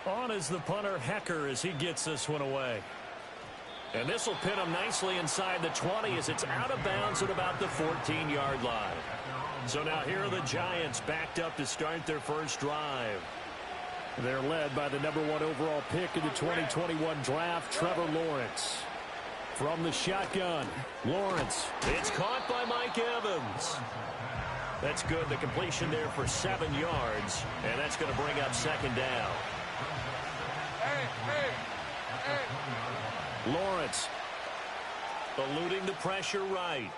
On is the punter, Hecker, as he gets this one away. And this will pin him nicely inside the 20 as it's out of bounds at about the 14-yard line. So now here are the Giants backed up to start their first drive. They're led by the #1 overall pick in the 2021 draft, Trevor Lawrence. From the shotgun, Lawrence. It's caught by Mike Evans. That's good. The completion there for 7 yards, and that's going to bring up 2nd down. Lawrence eluding the pressure right.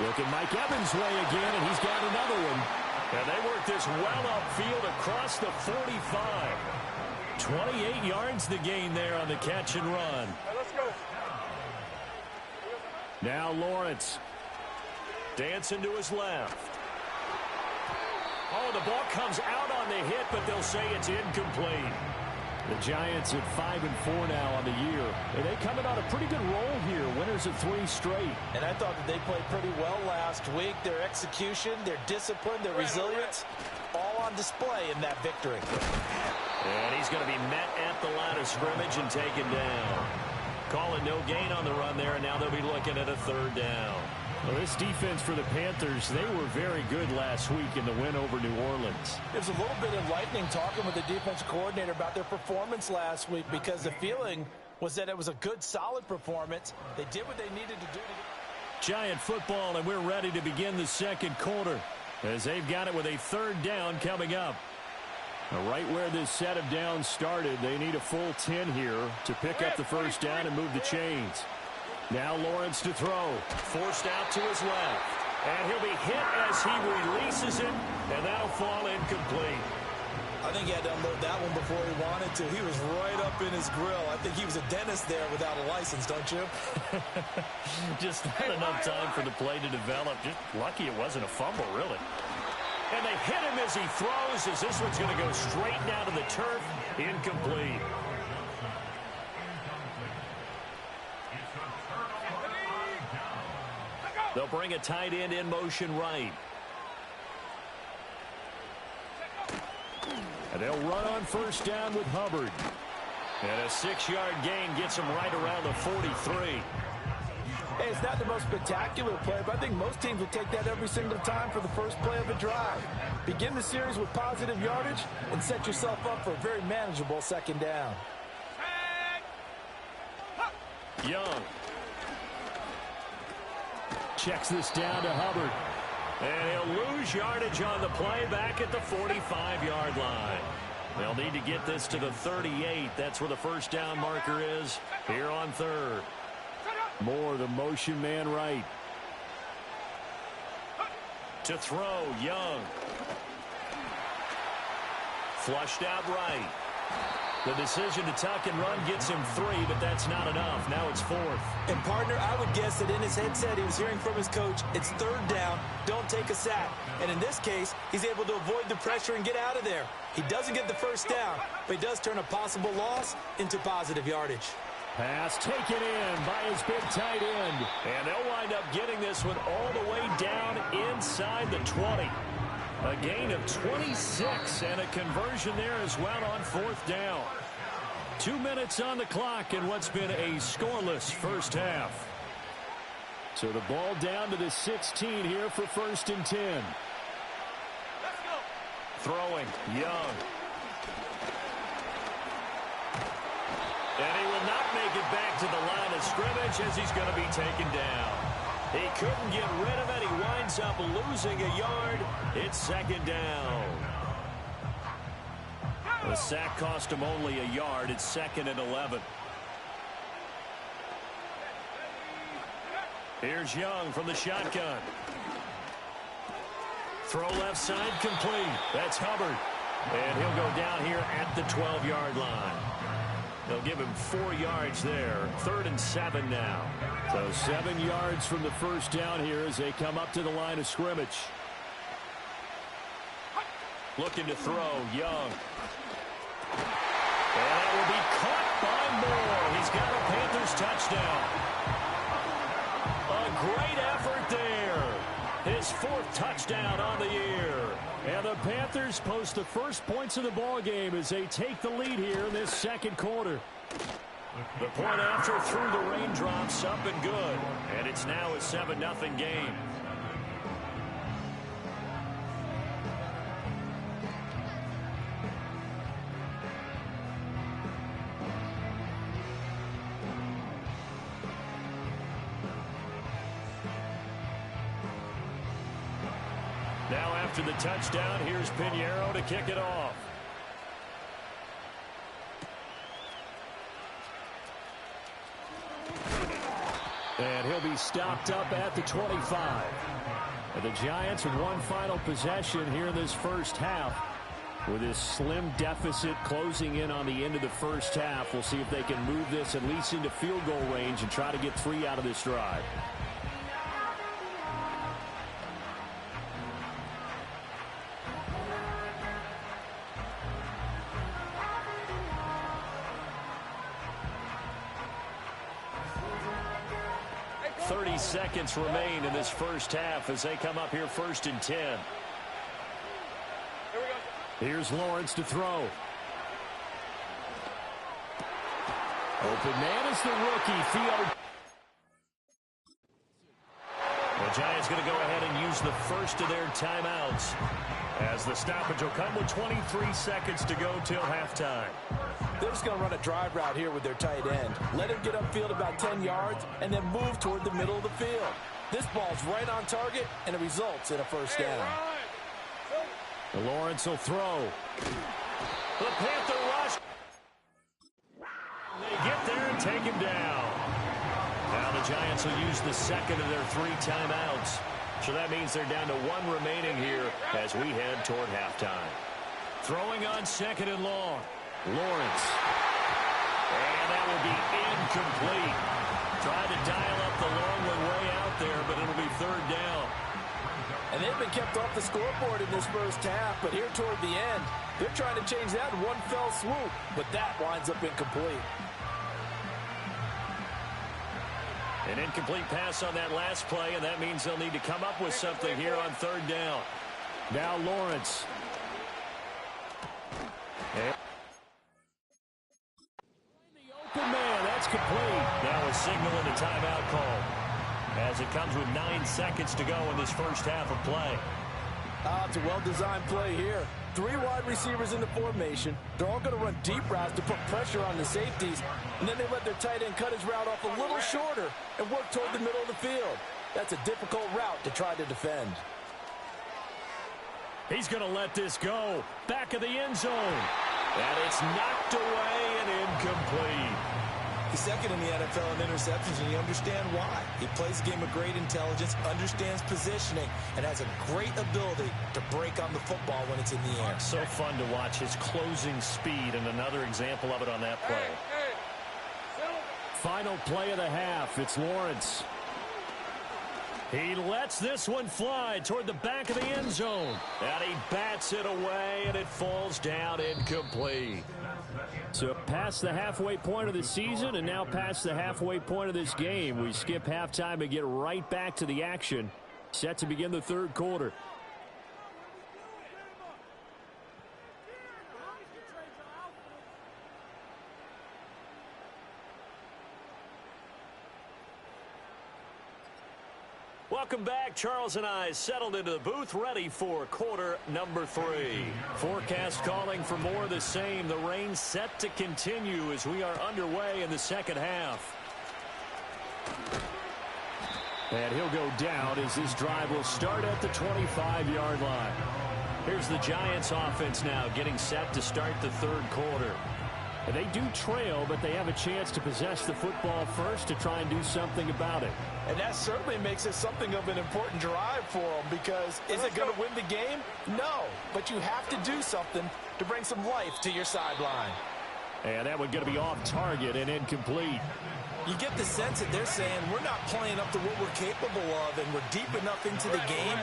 Looking Mike Evans' way again, and he's got another one. And they work this well upfield across the 45. 28 yards the gain there on the catch and run. Let's go. Now Lawrence dancing to his left. Oh, the ball comes out on the hit, but they'll say it's incomplete. The Giants at 5-4 now on the year. And they coming on a pretty good roll here. Winners of 3 straight. And I thought that they played pretty well last week. Their execution, their discipline, their resilience, all on display in that victory. And he's going to be met at the line of scrimmage and taken down. Calling no gain on the run there, and now they'll be looking at a 3rd down. Well, this defense for the Panthers, they were very good last week in the win over New Orleans. It was a little bit enlightening talking with the defensive coordinator about their performance last week, because the feeling was that it was a good, solid performance. They did what they needed to do. Giant football, and we're ready to begin the 2nd quarter as they've got it with a 3rd down coming up. Now, right where this set of downs started, they need a full 10 here to pick up the 1st down and move the chains. Now Lawrence to throw. Forced out to his left. And he'll be hit as he releases it, and that'll fall incomplete. I think he had to unload that one before he wanted to. He was right up in his grill. I think he was a dentist there without a license, don't you? Just not enough time for the play to develop. Just lucky it wasn't a fumble, really. And they hit him as he throws, as this one's going to go straight down to the turf. Incomplete. They'll bring a tight end in motion right. And they'll run on 1st down with Hubbard. And a 6-yard gain gets him right around the 43. Hey, it's not the most spectacular play, but I think most teams will take that every single time for the first play of a drive. Begin the series with positive yardage and set yourself up for a very manageable 2nd down. Young checks this down to Hubbard. And he'll lose yardage on the play back at the 45-yard line. They'll need to get this to the 38. That's where the 1st down marker is here on 3rd. Moore, the motion man right. To throw, Young. Flushed out right. The decision to tuck and run gets him 3, but that's not enough. Now it's 4th. And, partner, I would guess that in his headset he was hearing from his coach, it's 3rd down, don't take a sack. And in this case, he's able to avoid the pressure and get out of there. He doesn't get the 1st down, but he does turn a possible loss into positive yardage. Pass taken in by his big tight end. And they'll wind up getting this one all the way down inside the 20. A gain of 26 and a conversion there as well on 4th down. 2 minutes on the clock in what's been a scoreless 1st half. So the ball down to the 16 here for 1st and 10. Let's go. Throwing, Young. And he will not make it back to the line of scrimmage as he's going to be taken down. He couldn't get rid of it. He winds up losing a yard. It's 2nd down. The sack cost him only a yard. It's 2nd and 11. Here's Young from the shotgun. Throw left side complete. That's Hubbard. And he'll go down here at the 12-yard line. They'll give him 4 yards there. 3rd and 7 now. So 7 yards from the 1st down here as they come up to the line of scrimmage. Looking to throw, Young. And that will be caught by Moore. He's got a Panthers touchdown. A great effort there. His 4th touchdown on the year. And the Panthers post the first points of the ball game as they take the lead here in this 2nd quarter. The point after through the raindrops, up and good. And it's now a 7-0 game. Now after the touchdown, here's Pinheiro to kick it off. And he'll be stopped up at the 25. And the Giants with one final possession here in this 1st half. With this slim deficit closing in on the end of the 1st half, we'll see if they can move this at least into field goal range and try to get 3 out of this drive. 30 seconds remain in this first half as they come up here 1st and 10. Here's Lawrence to throw. Open man is the rookie, Theo. The Giants going to go ahead and use the first of their timeouts as the stoppage will come with 23 seconds to go till halftime. They're just going to run a drive route here with their tight end. Let him get upfield about 10 yards and then move toward the middle of the field. This ball's right on target, and it results in a first down. Lawrence will throw. The Panther rush. They get there and take him down. Now the Giants will use the second of their 3 timeouts. So that means they're down to 1 remaining here as we head toward halftime. Throwing on 2nd and long. Lawrence. And that will be incomplete. Tried to dial up the long one way out there, but it'll be 3rd down. And they've been kept off the scoreboard in this first half, but here toward the end, they're trying to change that in one fell swoop, but that winds up incomplete. An incomplete pass on that last play, and that means they'll need to come up with something here on 3rd down. Now Lawrence. And the open man, that's complete. Now a signal and a timeout call as it comes with 9 seconds to go in this first half of play. It's a well-designed play here. 3 wide receivers in the formation. They're all going to run deep routes to put pressure on the safeties, and then they let their tight end cut his route off a little shorter and work toward the middle of the field. That's a difficult route to try to defend. He's going to let this go. Back of the end zone. And it's knocked away and incomplete. He's second in the NFL in interceptions, and you understand why. He plays a game with great intelligence, understands positioning, and has a great ability to break on the football when it's in the air. So fun to watch his closing speed, and another example of it on that play. Final play of the half. It's Lawrence. He lets this one fly toward the back of the end zone. And he bats it away, and it falls down incomplete. So past the halfway point of the season and now past the halfway point of this game, we skip halftime and get right back to the action. Set to begin the 3rd quarter. Welcome back. Charles and I settled into the booth, ready for quarter number 3. Forecast calling for more of the same. The rain set to continue as we are underway in the second half. And he'll go down as this drive will start at the 25-yard line. Here's the Giants offense now getting set to start the 3rd quarter. And they do trail, but they have a chance to possess the football first to try and do something about it. And that certainly makes it something of an important drive for them, because is it going to win the game? No, but you have to do something to bring some life to your sideline. And that one going to be off target and incomplete. You get the sense that they're saying we're not playing up to what we're capable of, and we're deep enough into the game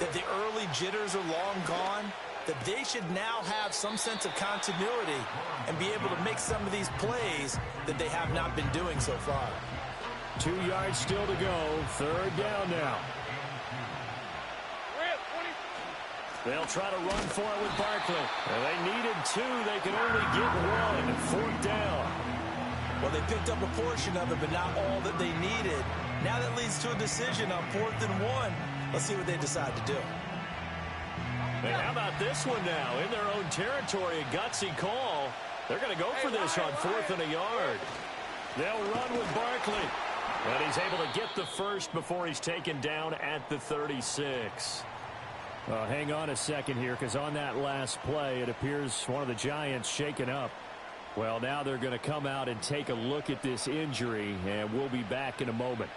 that the early jitters are long gone, that they should now have some sense of continuity and be able to make some of these plays that they have not been doing so far. 2 yards still to go. 3rd down now. They'll try to run for it with Barkley. And they needed 2. They can only get 1. 4th down. Well, they picked up a portion of it, but not all that they needed. Now that leads to a decision on 4th and 1. Let's see what they decide to do. And how about this one now? In their own territory, a gutsy call. They're going to go for this on 4th and a yard. They'll run with Barkley. And he's able to get the first before he's taken down at the 36. Hang on a second here, because on that last play, it appears one of the Giants shaken up. Well, now they're going to come out and take a look at this injury, and we'll be back in a moment.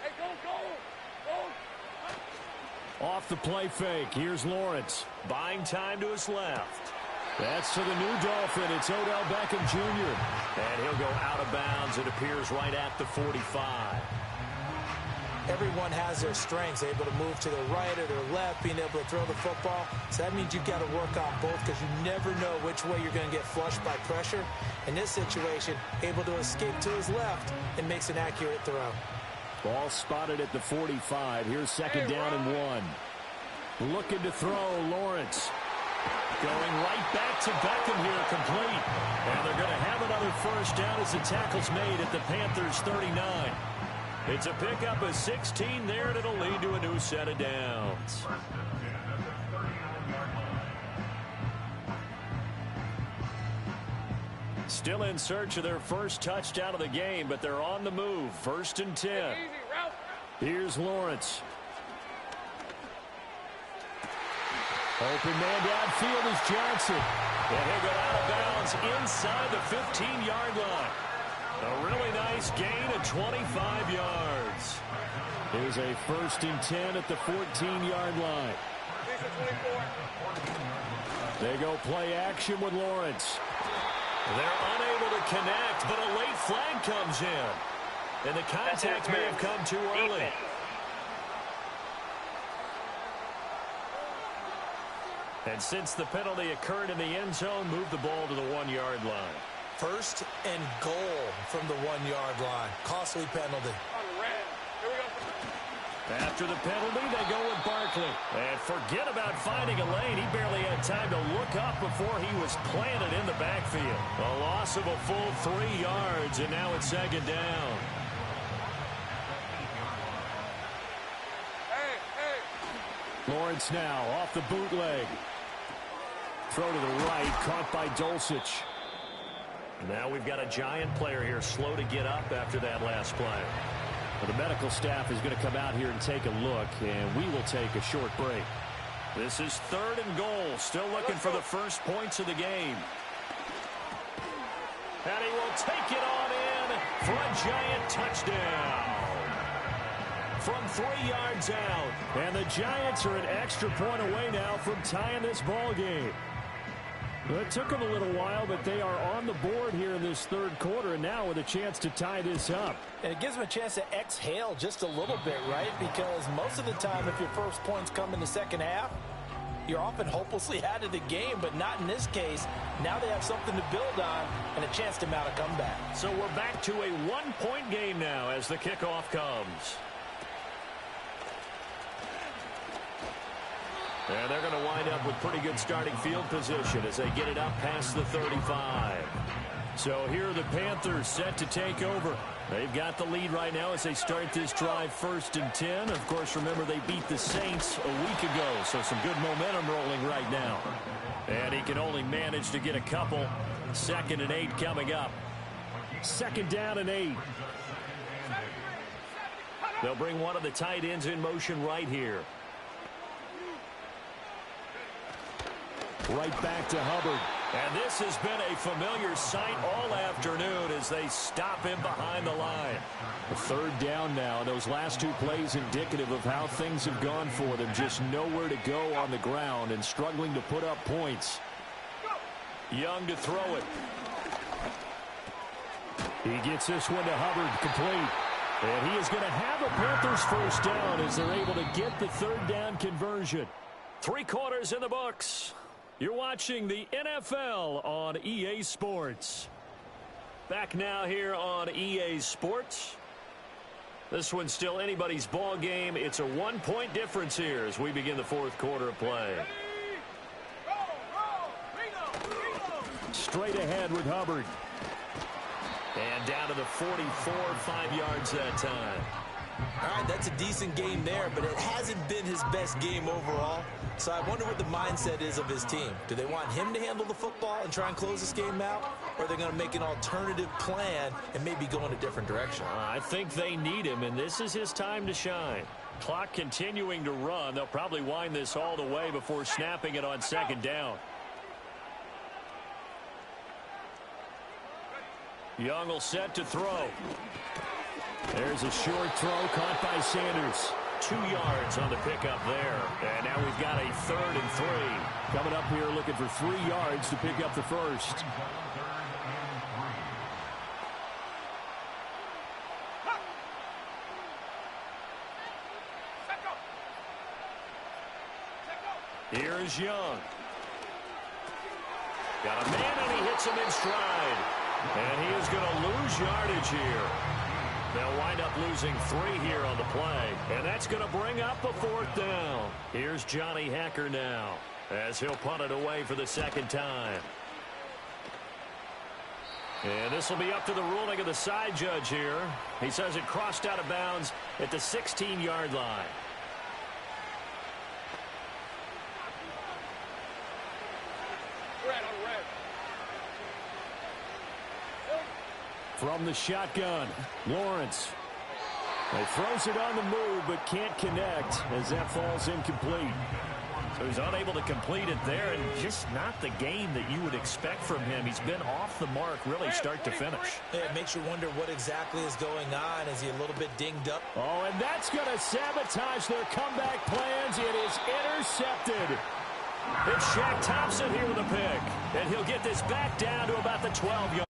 Off the play fake, here's Lawrence. Buying time to his left. That's to the new Dolphin. It's Odell Beckham Jr. And he'll go out of bounds, it appears, right at the 45. Everyone has their strengths, able to move to their right or their left, being able to throw the football. So that means you've got to work on both, because you never know which way you're going to get flushed by pressure. In this situation, able to escape to his left and makes an accurate throw. Ball spotted at the 45. Here's second down and 1. Looking to throw, Lawrence. Going right back to Beckham here, complete. And they're going to have another first down as the tackle's made at the Panthers' 39. It's a pickup of 16 there, and it'll lead to a new set of downs. Still in search of their first touchdown of the game, but they're on the move. 1st and 10. Here's Lawrence. Open man downfield is Johnson. And he'll go out of bounds inside the 15-yard line. A really nice gain of 25 yards. Here's a 1st and 10 at the 14-yard line. They go play action with Lawrence. They're unable to connect, but a late flag comes in. And the contact may have come too early. And since the penalty occurred in the end zone, move the ball to the 1-yard line. 1st and goal from the 1-yard line. Costly penalty. After the penalty, they go with Barkley. And forget about finding a lane. He barely had time to look up before he was planted in the backfield. A loss of a full 3 yards, and now it's second down. Lawrence now off the bootleg. Throw to the right, caught by Dulcich. Now we've got a Giant player here slow to get up after that last play. Well, the medical staff is going to come out here and take a look, and we will take a short break. This is 3rd and goal, still looking for the first points of the game. And he will take it on in for a Giant touchdown. From 3 yards out. And the Giants are an extra point away now from tying this ball game. Well, it took them a little while, but they are on the board here in this 3rd quarter, and now with a chance to tie this up. And it gives them a chance to exhale just a little bit, right? Because most of the time, if your first points come in the second half, you're often hopelessly out of the game, but not in this case. Now they have something to build on and a chance to mount a comeback. So we're back to a 1-point game now as the kickoff comes. And they're going to wind up with pretty good starting field position as they get it up past the 35. So here are the Panthers set to take over. They've got the lead right now as they start this drive 1st and 10. Of course, remember they beat the Saints a week ago, so some good momentum rolling right now. And he can only manage to get a couple. 2nd and 8 coming up. 2nd down and 8. They'll bring one of the tight ends in motion right here. Right back to Hubbard. And this has been a familiar sight all afternoon as they stop him behind the line. 3rd down now. Those last 2 plays indicative of how things have gone for them. Just nowhere to go on the ground and struggling to put up points. Young to throw it. He gets this one to Hubbard, complete. And he is going to have a Panthers first down as they're able to get the 3rd down conversion. 3 quarters in the books. You're watching the NFL on EA Sports. Back now here on EA Sports. This one's still anybody's ball game. It's a 1-point difference here as we begin the 4th quarter of play. Straight ahead with Hubbard. And down to the 44, 5 yards that time. All right, that's a decent game there, but it hasn't been his best game overall. So I wonder what the mindset is of his team. Do they want him to handle the football and try and close this game out? Or are they going to make an alternative plan and maybe go in a different direction? I think they need him, and this is his time to shine. Clock continuing to run. They'll probably wind this all the way before snapping it on 2nd down. Young will set to throw. There's a short throw caught by Sanders. 2 yards on the pickup there. And now we've got a 3rd and 3. Coming up here looking for 3 yards to pick up the first. Here's Young. Got a man and he hits him in stride. And he is going to lose yardage here. They'll wind up losing 3 here on the play, and that's going to bring up a 4th down. Here's Johnny Hekker now, as he'll punt it away for the 2nd time. And this will be up to the ruling of the side judge here. He says it crossed out of bounds at the 16-yard line. From the shotgun, Lawrence. He throws it on the move, but can't connect as that falls incomplete. So he's unable to complete it there, and just not the game that you would expect from him. He's been off the mark really start to finish. It makes you wonder what exactly is going on. Is he a little bit dinged up? Oh, and that's going to sabotage their comeback plans. It is intercepted. It's Shaq Thompson here with a pick, and he'll get this back down to about the 12-yard.